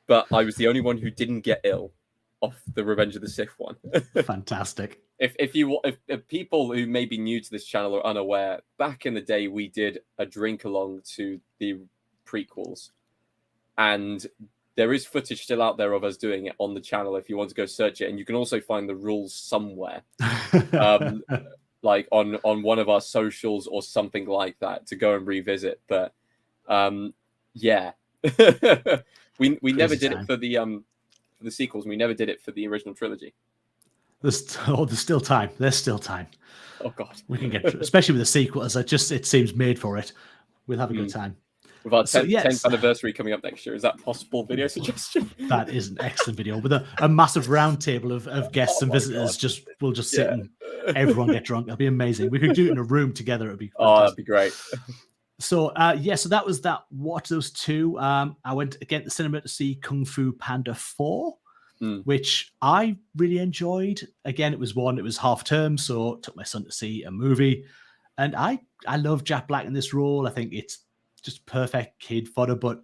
but I was the only one who didn't get ill off the Revenge of the Sith one. Fantastic. If people who may be new to this channel are unaware, back in the day we did a drink along to the prequels, and there is footage still out there of us doing it on the channel if you want to go search it, and you can also find the rules somewhere. Like on one of our socials or something like that to go and revisit. But yeah. we never did it for the sequels. We never did it for the original trilogy. There's still time. There's still time. Oh God. We can get through, especially with the sequels. It seems made for it. We'll have a good time. With our 10th anniversary coming up next year, is that a possible video suggestion? That is an excellent video with a massive round table of guests and visitors. God. We'll just sit and everyone get drunk. That'll be amazing. We could do it in a room together. It'd be fantastic. That'd be great. So so that was that. Watch those two. I went again to the cinema to see Kung Fu Panda 4. which I really enjoyed. Again, it was half term, so took my son to see a movie, and I love Jack Black in this role. I think it's just perfect kid fodder, but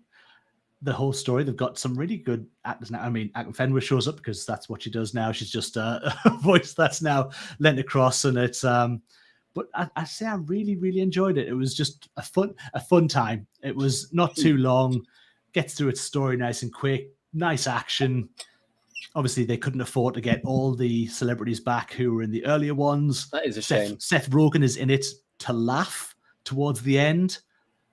the whole story, they've got some really good actors now. I mean, Ackman Fenwick shows up because that's what she does now. She's just a voice that's now lent across, and it's but I say I really, really enjoyed it. It was just a fun time. It was not too long, gets through its story nice and quick, nice action. Obviously, they couldn't afford to get all the celebrities back who were in the earlier ones. That is a shame. Seth Rogen is in it to laugh towards the end,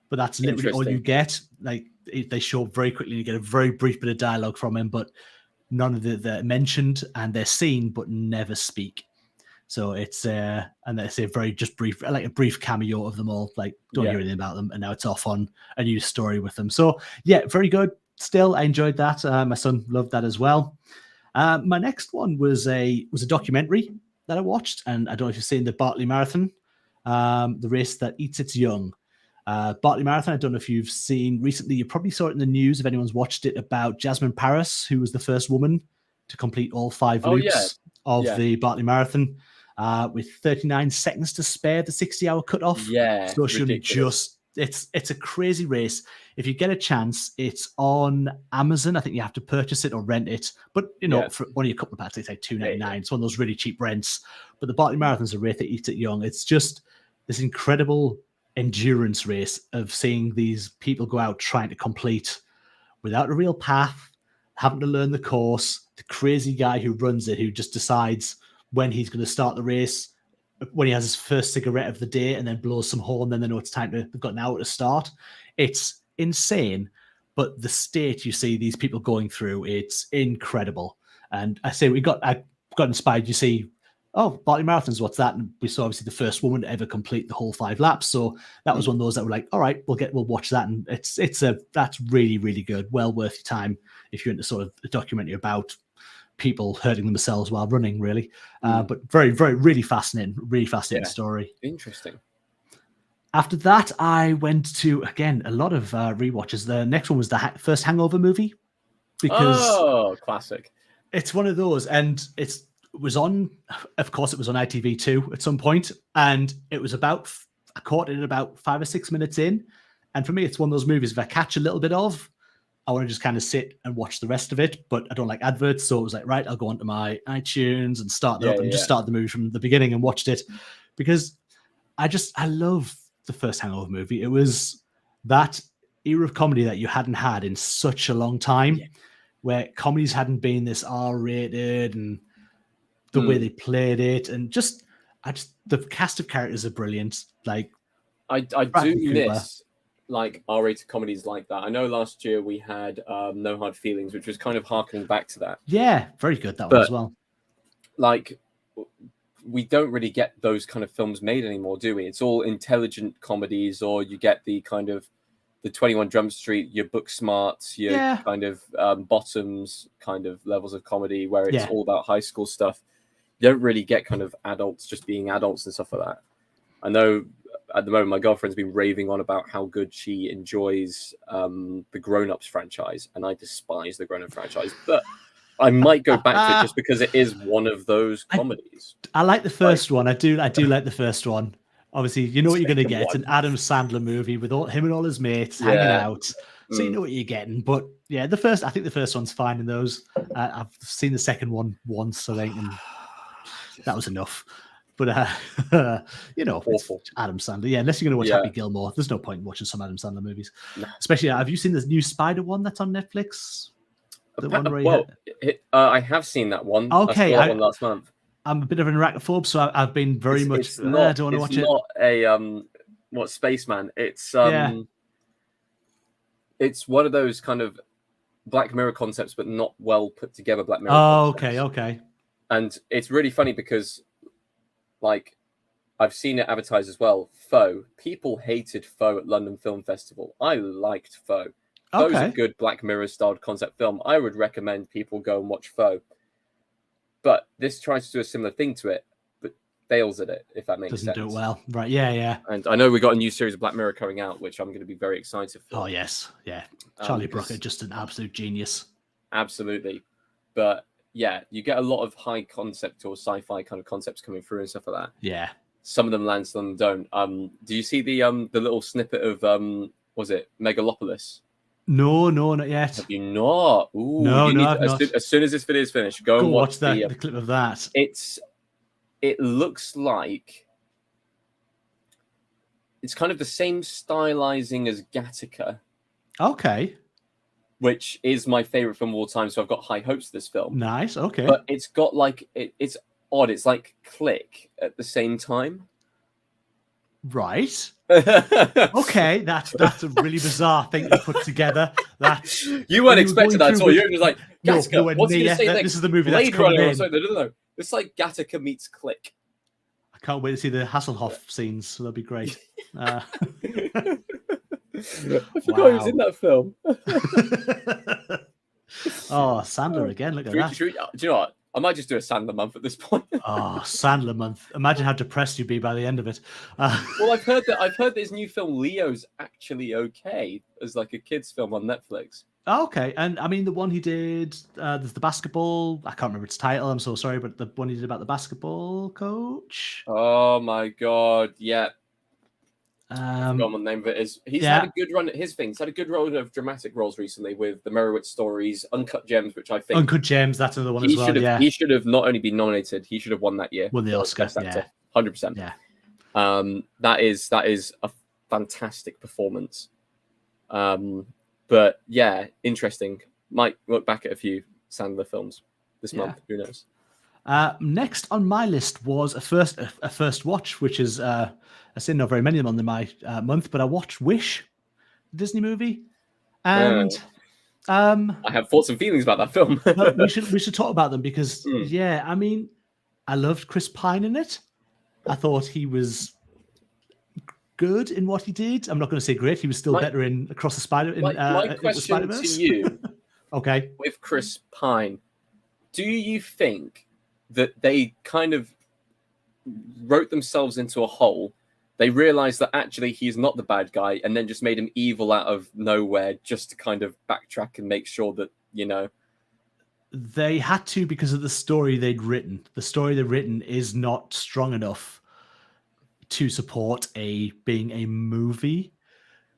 but that's literally all you get. Like, they show up very quickly and you get a very brief bit of dialogue from him, but none of they're mentioned, and they're seen but never speak. So it's and it's a very just brief, like a brief cameo of them all. Like, don't hear anything about them, and now it's off on a new story with them. So yeah, very good. Still, I enjoyed that. My son loved that as well. My next one was a documentary that I watched, and I don't know if you've seen the Bartley Marathon, the race that eats its young. Bartley Marathon, I don't know if you've seen recently, you probably saw it in the news if anyone's watched it, about Jasmine Paris, who was the first woman to complete all 5 loops of the Bartley Marathon, with 39 seconds to spare the 60-hour cutoff. Yeah, so she just it's a crazy race. If you get a chance, it's on Amazon. I think you have to purchase it or rent it, but for only a couple of bucks, it's like $2.99. It's one of those really cheap rents. But the Bartley Marathon's a race that eats it young. It's just this incredible endurance race of seeing these people go out trying to complete without a real path, having to learn the course. The crazy guy who runs it, who just decides when he's going to start the race, when he has his first cigarette of the day, and then blows some horn, then they know it's time to, they've got an hour to start. It's insane, but the state you see these people going through, it's incredible. And I say I got inspired. You see, oh, Bartley Marathon's what's that? And we saw obviously the first woman to ever complete the whole 5 laps. So that was one of those that were like, all right, we'll watch that. And that's really, really good. Well worth your time if you're into sort of a documentary about people hurting themselves while running, really. But very, very, really fascinating story. Interesting. After that, I went to, again, a lot of rewatches. The next one was the first Hangover movie. Because classic. It's one of those, and it was on ITV2 at some point, and it was I caught it about 5 or 6 minutes in. And for me, it's one of those movies, if I catch a little bit of, I want to just kind of sit and watch the rest of it, but I don't like adverts. So it was like, right, I'll go onto my iTunes and start it up and just start the movie from the beginning and watched it, because I love the first Hangover movie. It was that era of comedy that you hadn't had in such a long time, where comedies hadn't been this R-rated, and the way they played it, and the cast of characters are brilliant. Like, I do miss like R-rated comedies like that. I know last year we had No Hard Feelings, which was kind of harkening back to that. Yeah, very good, that one as well. Like, we don't really get those kind of films made anymore, do we? It's all intelligent comedies, or you get the kind of the 21 Jump Street, your Book Smarts, your kind of Bottoms kind of levels of comedy where it's all about high school stuff. You don't really get kind of adults just being adults and stuff like that. I know at the moment my girlfriend's been raving on about how good she enjoys the Grown Ups franchise, and I despise the Grown Up franchise, but I might go back to it just because it is one of those comedies. I like the first one. I do like the first one. Obviously, you know what you're going to get, an Adam Sandler movie with him and all his mates hanging out. So you know what you're getting. But yeah, I think the first one's fine in those. I've seen the second one once, I think, and that was enough. But awful. Adam Sandler. Yeah, unless you're going to watch Happy Gilmore, there's no point in watching some Adam Sandler movies. No. Especially, have you seen this new Spider one that's on Netflix? The one where I have seen that one. Okay, I saw that one last month. I'm a bit of an arachnophobe, so I've been very much. I don't want to watch it. It's not a Spaceman. It's it's one of those kind of Black Mirror concepts, but not well put together Black Mirror. Oh, concepts. okay. And it's really funny because, like, I've seen it advertised as well. Foe. People hated Foe at London Film Festival. I liked Foe. Foe's a good Black Mirror styled concept film. I would recommend people go and watch Foe. But this tries to do a similar thing to it, but fails at it, if that makes sense. Doesn't do it well. Right, yeah. And I know we got a new series of Black Mirror coming out, which I'm going to be very excited for. Oh, yes. Yeah. Charlie Brooker, just an absolute genius. Absolutely. But you get a lot of high concept or sci-fi kind of concepts coming through and stuff like that. Yeah. Some of them land, some don't. Do you see the little snippet of was it Megalopolis? No, not yet. Have you not? Ooh, no, you need I've not. As soon as this video is finished, go and watch the clip of that. It looks like it's kind of the same stylizing as Gattaca. Okay. Which is my favorite film of all time, so I've got high hopes for this film. Nice, okay. But it's got like it's odd. It's like Click at the same time. Right. Okay, that's a really bizarre thing to put together. That you weren't expecting that at all. You're just like, Gattaca. What's he gonna say next? This is the movie Blade that's coming Runner in. or something. No. It's like Gattaca meets Click. I can't wait to see the Hasselhoff scenes. So that'll be great. I forgot he was in that film. Oh, Sandler again. Look at that. Do you know what? I might just do a Sandler month at this point. Oh, Sandler month. Imagine how depressed you'd be by the end of it. Well, I've heard that his new film Leo's actually okay as like a kids film on Netflix. Okay, and I mean the one he did, there's the basketball. I can't remember its title. I'm so sorry, but the one he did about the basketball coach. Oh my god, yeah. I forgot what the name of it is. He's had a good run at his things. Had a good run of dramatic roles recently with the Merowitz Stories, Uncut Gems, which I think Uncut Gems. That's another one as well. Yeah, he should have not only been nominated, he should have won that year. Won the Oscar. Yeah, 100%. Yeah, that is a fantastic performance. But yeah, interesting. Might look back at a few Sandler films this month. Who knows? Next on my list was a first watch, which is I say not very many of them on my month, but I watched Wish, the Disney movie, and I have thoughts and feelings about that film. we should talk about them because I mean, I loved Chris Pine in it. I thought he was good in what he did. I'm not going to say great. He was still better in Across the Spider. My question to you, okay, with Chris Pine, do you think that they kind of wrote themselves into a hole? They realized that actually he's not the bad guy and then just made him evil out of nowhere just to kind of backtrack and make sure that, you know. They had to because of the story they'd written. The story they'd written is not strong enough to support being a movie.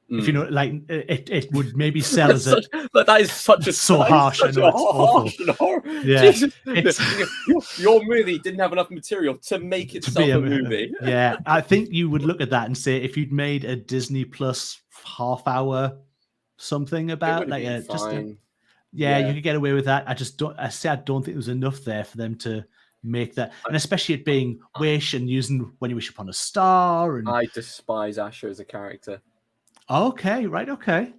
If you know, like it would maybe sell as a. But that is such a so harsh. I know it's awful. Yeah, your movie didn't have enough material to make itself a movie. Yeah, I think you would look at that and say if you'd made a Disney Plus half-hour something about like you could get away with that. I don't think there was enough there for them to make that, and especially it being Wish and using When You Wish Upon a Star. And I despise Asher as a character. Okay, right, okay.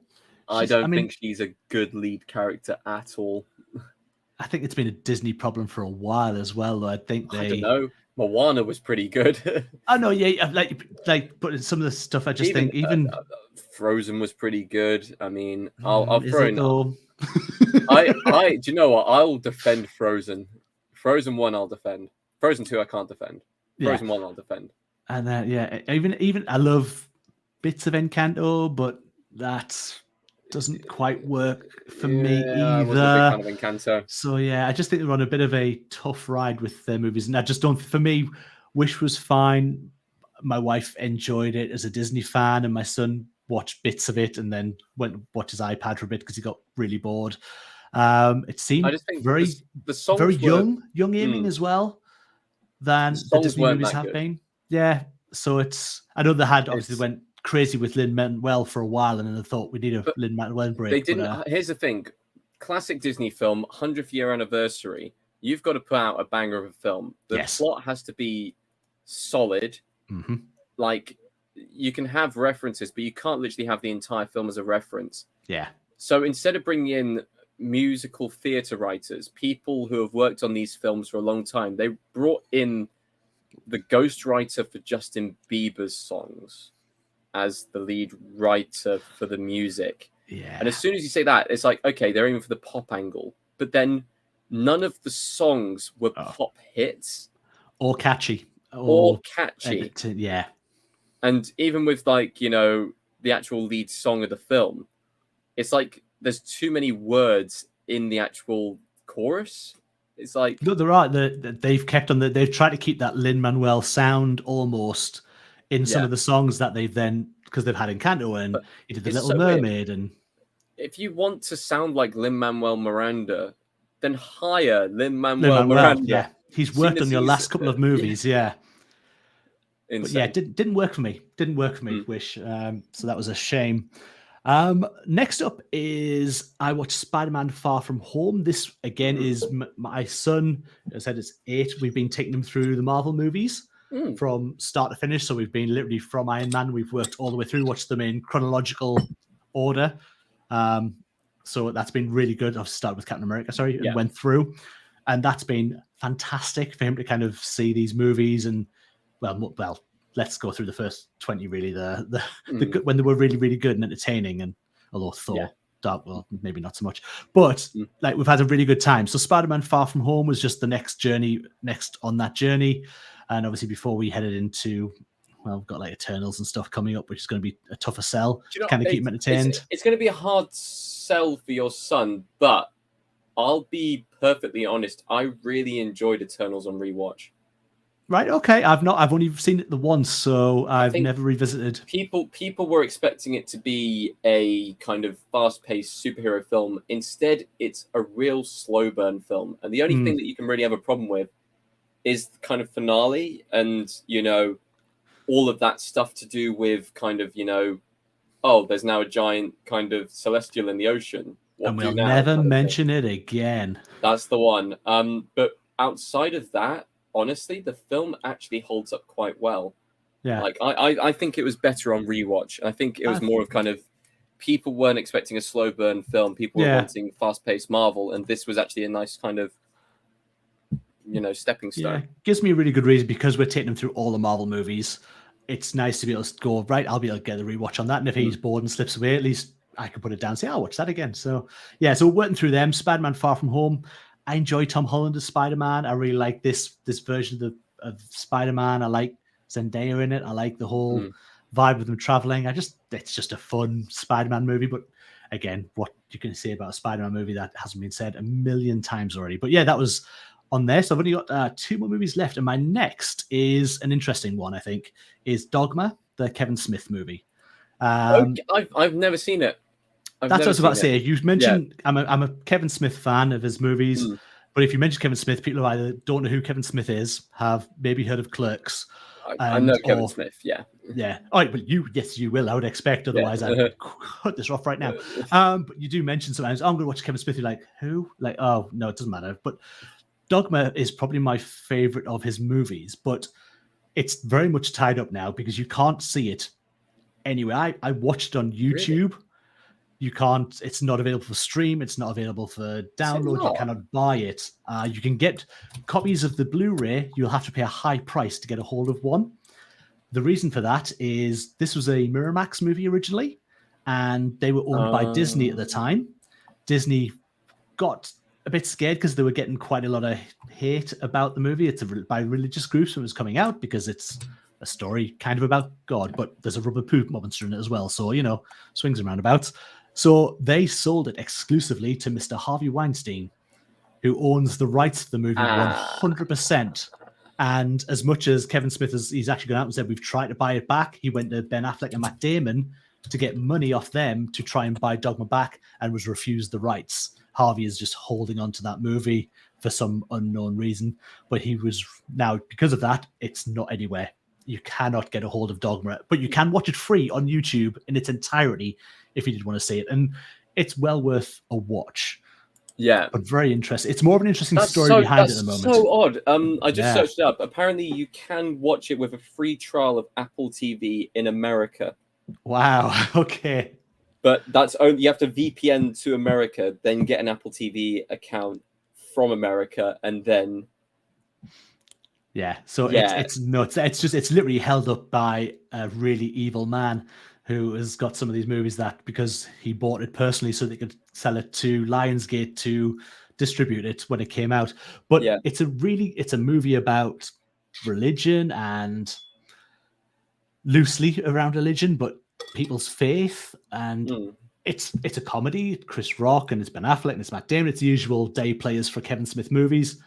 I don't think she's a good lead character at all. I think it's been a Disney problem for a while as well, though. I don't know. Moana was pretty good. I know, yeah, like, but some of the stuff I just think even Frozen was pretty good. I mean, I'll throw in. do you know what? I'll defend Frozen. Frozen 1, I'll defend. Frozen 2, I can't defend. Frozen 1, I'll defend. And even I love bits of Encanto, but that doesn't quite work for me either. I wasn't a big fan of Encanto. So I just think they're on a bit of a tough ride with their movies, and I just don't. For me, Wish was fine. My wife enjoyed it as a Disney fan, and my son watched bits of it and then went and watched his iPad for a bit because he got really bored. It seemed very young aiming as well than the Disney movies have been. Yeah, so I know they had obviously went crazy with Lin-Manuel for a while, and then I thought we need a Lin-Manuel break. They didn't. Here's the thing: classic Disney film, 100th year anniversary. You've got to put out a banger of a film. The plot has to be solid. Mm-hmm. Like you can have references, but you can't literally have the entire film as a reference. Yeah. So instead of bringing in musical theater writers, people who have worked on these films for a long time, they brought in the ghostwriter for Justin Bieber's songs as the lead writer for the music. Yeah. And as soon as you say that, it's like, okay, they're aiming for the pop angle. But then none of the songs were pop hits. Or catchy. Or catchy. Yeah. And even with like, you know, the actual lead song of the film, it's like there's too many words in the actual chorus. It's like no, they're right. They've kept on they've tried to keep that Lin-Manuel sound almost in some of the songs that they've then, because they've had Encanto and he did The Little Mermaid. And if you want to sound like Lin-Manuel Miranda, then hire Lin-Manuel Miranda. Yeah, he's worked on your last couple of movies. Yeah. Insane. But yeah, it didn't work for me. Wish. So that was a shame. Next up is I watched Spider-Man Far From Home. This again is my son. I said it's 8. We've been taking him through the Marvel movies from start to finish. So we've been literally from Iron Man. We've worked all the way through, watched them in chronological order. So that's been really good. I've started with Captain America, and went through, and that's been fantastic for him to kind of see these movies. And well, let's go through the first 20 really, the when they were really, really good and entertaining. And although Thor, well, maybe not so much, but like we've had a really good time. So Spider-Man Far From Home was just the next on that journey. And obviously before we headed into, well, we've got like Eternals and stuff coming up, which is going to be a tougher sell to kind of keep him entertained. It's going to be a hard sell for your son, but I'll be perfectly honest. I really enjoyed Eternals on rewatch. Right. Okay. I've only seen it the once, so I've never revisited. People were expecting it to be a kind of fast-paced superhero film. Instead, it's a real slow burn film. And the only thing that you can really have a problem with is the kind of finale and, all of that stuff to do with kind of, there's now a giant kind of celestial in the ocean. And we'll never mention it again. That's the one. But outside of that, honestly, the film actually holds up quite well. Yeah. Like I think it was better on rewatch. I think it was more of kind of people weren't expecting a slow burn film. People were wanting fast-paced Marvel, and this was actually a nice kind of stepping stone. Yeah, gives me a really good reason because we're taking him through all the Marvel movies. It's nice to be able to go, right, I'll be able to get a rewatch on that. And if he's bored and slips away, at least I can put it down and say, I'll watch that again. So yeah, so we're working through them. Spider-Man Far From Home. I enjoy Tom Holland as Spider-Man. I really like this version of Spider-Man. I like Zendaya in it. I like the whole vibe of them traveling. It's just a fun Spider-Man movie. But again, what you can say about a Spider-Man movie that hasn't been said a million times already. But yeah, that was on there. So I've only got 2 more movies left. And my next is an interesting one, I think, is Dogma, the Kevin Smith movie. I've never seen it. That's what I was about to say. You mentioned I'm a Kevin Smith fan of his movies, but if you mention Kevin Smith, people who either don't know who Kevin Smith is, have maybe heard of Clerks. I know Kevin Smith, yeah. All right, but you will. I would expect. Otherwise, I'd cut this off right now. But you do mention sometimes, I'm going to watch Kevin Smith. You're like, who? Like, oh no, it doesn't matter. But Dogma is probably my favorite of his movies, but it's very much tied up now because you can't see it anywhere. I watched it on YouTube. Really? You can't, it's not available for stream. It's not available for download. You cannot buy it. You can get copies of the Blu-ray. You'll have to pay a high price to get a hold of one. The reason for that is this was a Miramax movie originally, and they were owned by Disney at the time. Disney got a bit scared because they were getting quite a lot of hate about the movie. It's by religious groups when it was coming out because it's a story kind of about God, but there's a rubber poop monster in it as well. So, swings and roundabouts. So they sold it exclusively to Mr. Harvey Weinstein, who owns the rights to the movie 100%. And as much as Kevin Smith he's actually gone out and said, we've tried to buy it back, he went to Ben Affleck and Matt Damon to get money off them to try and buy Dogma back and was refused the rights. Harvey is just holding on to that movie for some unknown reason. But he was now, because of that, it's not anywhere. You cannot get a hold of Dogma, but you can watch it free on YouTube in its entirety if you did want to see it. And it's well worth a watch. Yeah. But very interesting. It's more of an interesting story behind it at the moment. That's so odd. I just searched it up. Apparently, you can watch it with a free trial of Apple TV in America. Wow. Okay. But that's only, you have to VPN to America, then get an Apple TV account from America, and then... Yeah, so it's nuts. It's literally held up by a really evil man who has got some of these movies that because he bought it personally so they could sell it to Lionsgate to distribute it when it came out. But it's a movie about religion and loosely around religion, but people's faith and it's a comedy. Chris Rock and it's Ben Affleck and it's Matt Damon. It's the usual day players for Kevin Smith movies.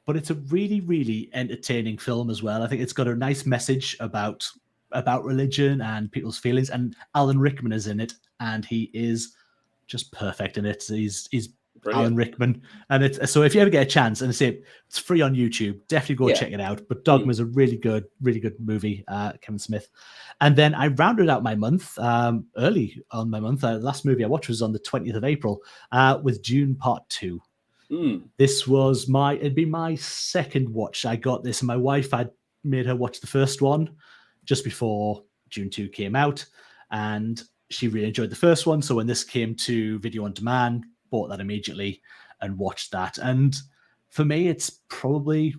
But it's a really, really entertaining film as well. I think it's got a nice message about religion and people's feelings. And Alan Rickman is in it, and he is just perfect in it. He's brilliant. Alan Rickman, and it's so if you ever get a chance, and it's free on YouTube, definitely go check it out. But Dogma is a really good movie, Kevin Smith. And then I rounded out my month early on my month. The last movie I watched was on the 20th of April with Dune Part 2. This was it'd be my second watch. I got this, and my wife had made her watch the first one just before Dune 2 came out, and she really enjoyed the first one. So when this came to video on demand, bought that immediately and watched that. And for me, it's probably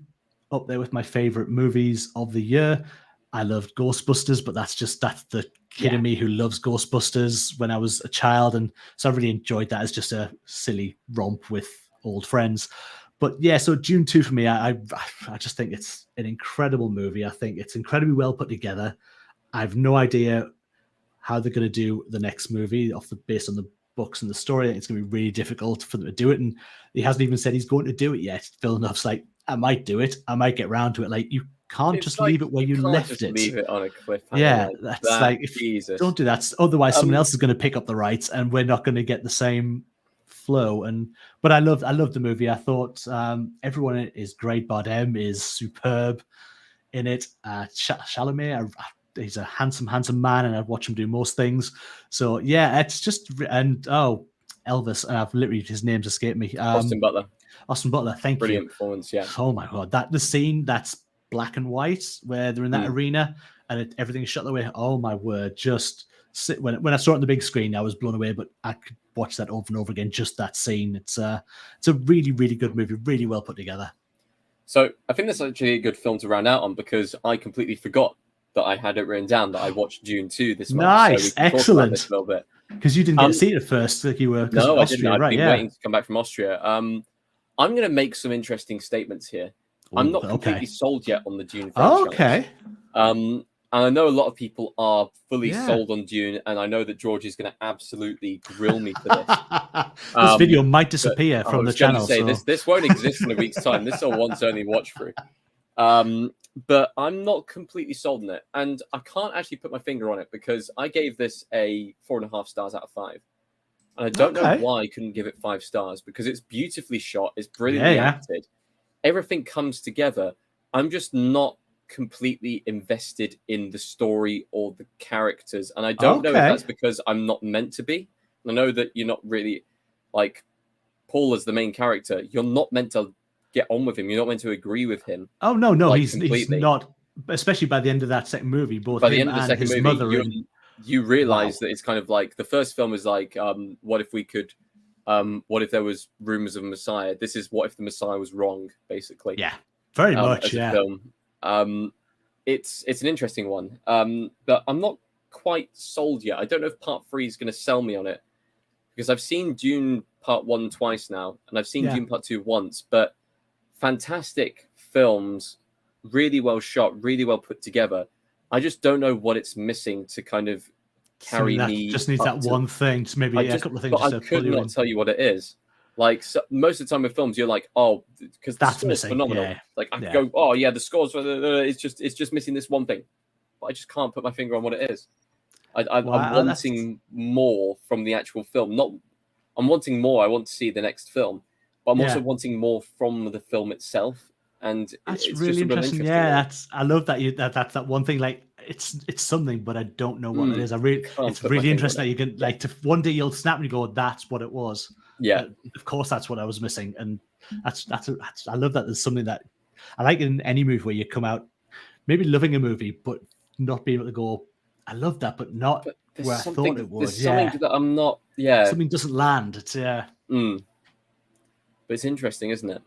up there with my favorite movies of the year. I loved Ghostbusters, but that's the kid in me who loves Ghostbusters when I was a child. And so I really enjoyed that as just a silly romp with old friends. But yeah, so Dune 2 for me, I just think it's an incredible movie. I think it's incredibly well put together. I have no idea how they're going to do the next movie based on the books and the story. I think it's going to be really difficult for them to do it. And he hasn't even said he's going to do it yet. Villeneuve's like, I might do it. I might get around to it. Like, you can't just leave it where you left it. Leave it on a cliffhanger. Yeah, that's like, if don't do that. Otherwise, someone else is going to pick up the rights, and we're not going to get the same flow. But I loved the movie. I thought everyone in it is great. Bardem is superb in it. Chalamet, he's a handsome man, and I'd watch him do most things. So yeah, it's just Elvis, and I've literally, his name's escaped me. Austin Butler. Thank you. Brilliant performance. Yeah. Oh my god, the scene that's black and white where they're in that arena and everything's shut away. Oh my word! Just when I saw it on the big screen, I was blown away. But I could watch that over and over again. Just that scene. It's a really, really good movie. Really well put together. So I think that's actually a good film to round out on, because I completely forgot that I had it written down that I watched Dune 2 this month. Nice, so excellent. A little bit because you didn't get to see it at first, like you were. No, I didn't. I've been waiting to come back from Austria. I'm going to make some interesting statements here. I'm not completely sold yet on the Dune franchise. Okay. And I know a lot of people are fully sold on Dune, and I know that George is going to absolutely grill me for this. This video might disappear from the channel. This won't exist in a week's time. This is a once-only watch through. But I'm not completely sold on it, and I can't actually put my finger on it because I gave this a 4.5 stars out of 5. And I don't know why I couldn't give it 5 stars, because it's beautifully shot, it's brilliantly acted. Everything comes together. I'm just not completely invested in the story or the characters. And I don't know if that's because I'm not meant to be. I know that you're not really, like, Paul as the main character, you're not meant to get on with him. You're not meant to agree with him. Oh, no, like, he's not, especially by the end of that second movie, both by the end of the second movie, you realize that it's kind of like, the first film is like, what if there was rumors of a Messiah? This is what if the Messiah was wrong, basically. Yeah, very much. As a film. It's an interesting one, but I'm not quite sold yet. I don't know if Part 3 is going to sell me on it, because I've seen Dune Part 1 twice now, and I've seen Dune Part 2 once. But fantastic films, really well shot, really well put together. I just don't know what it's missing to kind of carry me. Just needs that one thing, to maybe a couple of things. But I could not tell you what it is. Like, so most of the time with films, you're like, oh, because the score's phenomenal. Yeah. Like, I go, oh yeah, the score's it's just missing this one thing, but I just can't put my finger on what it is. I'm wanting more from the actual film. I'm wanting more. I want to see the next film, but I'm also wanting more from the film itself. And that's really interesting. Yeah, I love that that's that one thing. Like, it's something, but I don't know what it is. It's really interesting that you can, like, to one day you'll snap and you go, that's what it was. Yeah, of course, that's what I was missing, and that's I love that. There's something that I like in any movie where you come out maybe loving a movie, but not being able to go, I love that, but not where I thought it was. There's something that I'm not. Yeah, something doesn't land. It's But it's interesting, isn't it?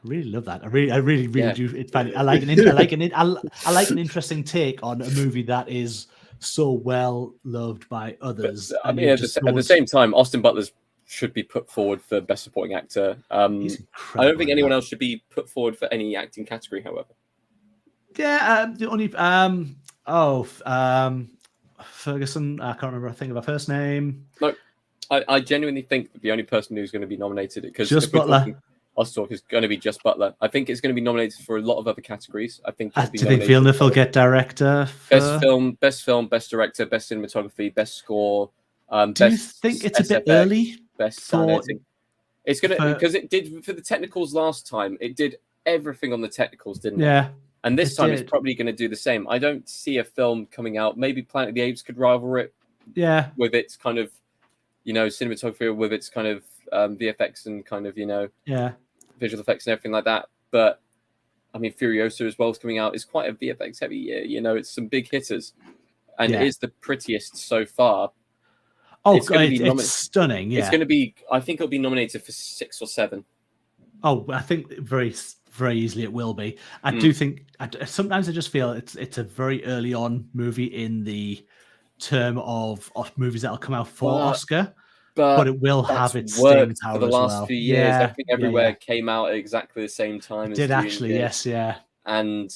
I really love that. I really do. It's funny. I like an interesting take on a movie that is so well loved by others. But, I mean, at the same time, Austin Butler's should be put forward for Best Supporting Actor. I don't think anyone else should be put forward for any acting category, however. Yeah, the only Ferguson. I can't remember a thing of her first name. No, I genuinely think that the only person who's going to be nominated, because Just Butler. Talk is going to be Just Butler. I think it's going to be nominated for a lot of other categories. I think. Do you think Villeneuve will get director? Best film, best director, best cinematography, best score. Do you think it's a bit early? Best sound editing. It's going to, because it did for the technicals last time. It did everything on the technicals, didn't it? Yeah. And this time it's probably going to do the same. I don't see a film coming out. Maybe Planet of the Apes could rival it. Yeah. With its kind of, cinematography, with its kind of VFX and kind of, visual effects and everything like that. But I mean, Furiosa as well is coming out. It's quite a VFX heavy year. It's some big hitters, and it is the prettiest so far. Oh, it's stunning. Yeah, it's going to be. I think it'll be nominated for 6 or 7. Oh, I think very, very easily it will be. I do think. Sometimes I just feel it's a very early on movie in the term of movies that'll come out for Oscar. But it will have its staying power for the last few years. I think Everywhere came out at exactly the same time. It did actually, yes, yeah. And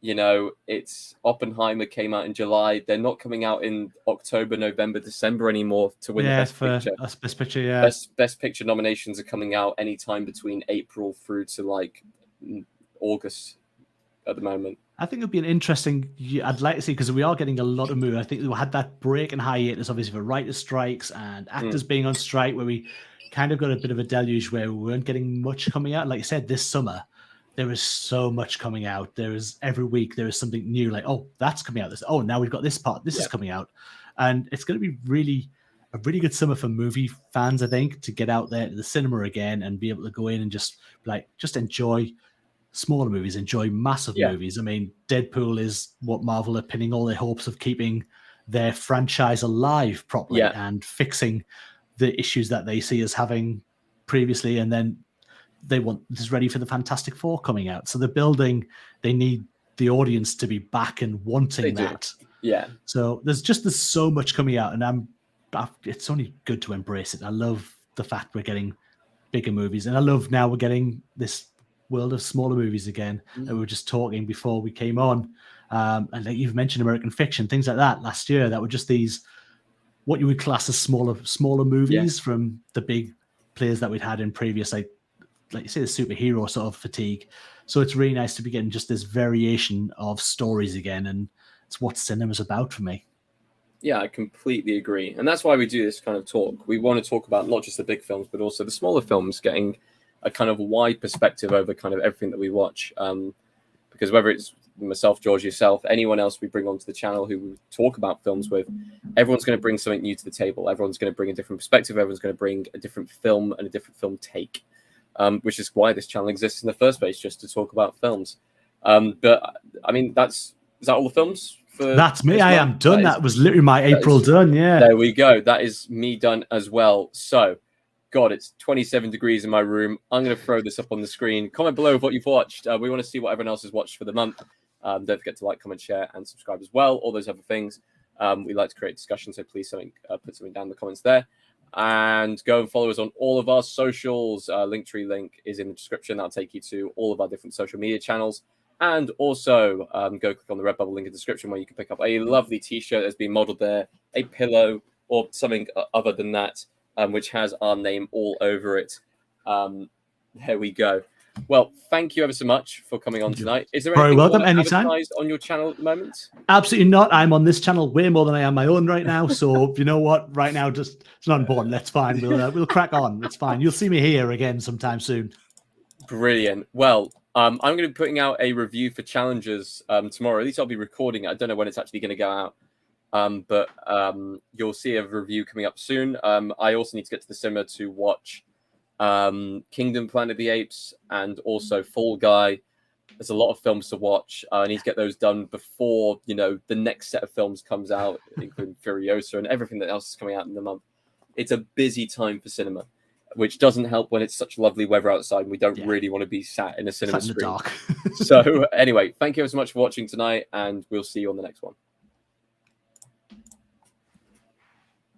it's Oppenheimer came out in July. They're not coming out in October, November, December anymore to win the Best Picture. Best Picture, yeah. Best Picture nominations are coming out anytime between April through to like August at the moment. I think it'll be an interesting. I'd like to see, because we are getting a lot of movies. I think we had that break and hiatus, obviously, for writers' strikes and actors being on strike, where we kind of got a bit of a deluge where we weren't getting much coming out. Like you said, this summer there is so much coming out. There is every week there is something new. Like, oh, that's coming out. Now we've got this part. This is coming out, and it's going to be a really good summer for movie fans. I think, to get out there to the cinema again and be able to go in and just enjoy smaller movies, enjoy massive movies. I mean, Deadpool is what Marvel are pinning all their hopes of keeping their franchise alive properly and fixing the issues that they see as having previously. And then they want this ready for the Fantastic Four coming out. So they need the audience to be back and wanting that. Yeah. So there's so much coming out, and it's only good to embrace it. I love the fact we're getting bigger movies, and I love now we're getting this world of smaller movies again that we were just talking before we came on, and like you've mentioned, American Fiction, things like that last year that were just these what you would class as smaller movies from the big players that we'd had in previous, like you say, the superhero sort of fatigue. So it's really nice to be getting just this variation of stories again, and it's what cinema's about for me. Yeah, I completely agree, and that's why we do this kind of talk. We want to talk about not just the big films, but also the smaller films, getting a kind of wide perspective over kind of everything that we watch, because whether it's myself, George, yourself, anyone else we bring onto the channel who we talk about films with, everyone's going to bring something new to the table. Everyone's going to bring a different perspective. Everyone's going to bring a different film and a different film take, which is why this channel exists in the first place, just to talk about films. But I mean, is that all the films? That's me. I am done. That was literally my April done. Yeah. There we go. That is me done as well. So, God, it's 27 degrees in my room. I'm going to throw this up on the screen. Comment below what you've watched. We want to see what everyone else has watched for the month. Don't forget to like, comment, share, and subscribe as well. All those other things. We like to create discussion, so please put something down in the comments there. And go and follow us on all of our socials. Linktree link is in the description. That'll take you to all of our different social media channels. And also go click on the Redbubble link in the description, where you can pick up a lovely t-shirt that's been modeled there, a pillow, or something other than that, which has our name all over it. There we go. Well, thank you ever so much for coming on tonight. Is there anything welcome anytime on your channel at the moment? Absolutely not. I'm on this channel way more than I am my own right now. So you know what? Right now, it's not important. That's fine. We'll crack on. It's fine. You'll see me here again sometime soon. Brilliant. Well, I'm going to be putting out a review for Challengers tomorrow. At least I'll be recording it. I don't know when it's actually going to go out. But you'll see a review coming up soon. I also need to get to the cinema to watch Kingdom, Planet of the Apes, and also Fall Guy. There's a lot of films to watch. I need to get those done before the next set of films comes out, including Furiosa and everything that else is coming out in the month. It's a busy time for cinema, which doesn't help when it's such lovely weather outside and we don't really want to be sat in a cinema screen. Dark. So anyway, thank you so much for watching tonight, and we'll see you on the next one.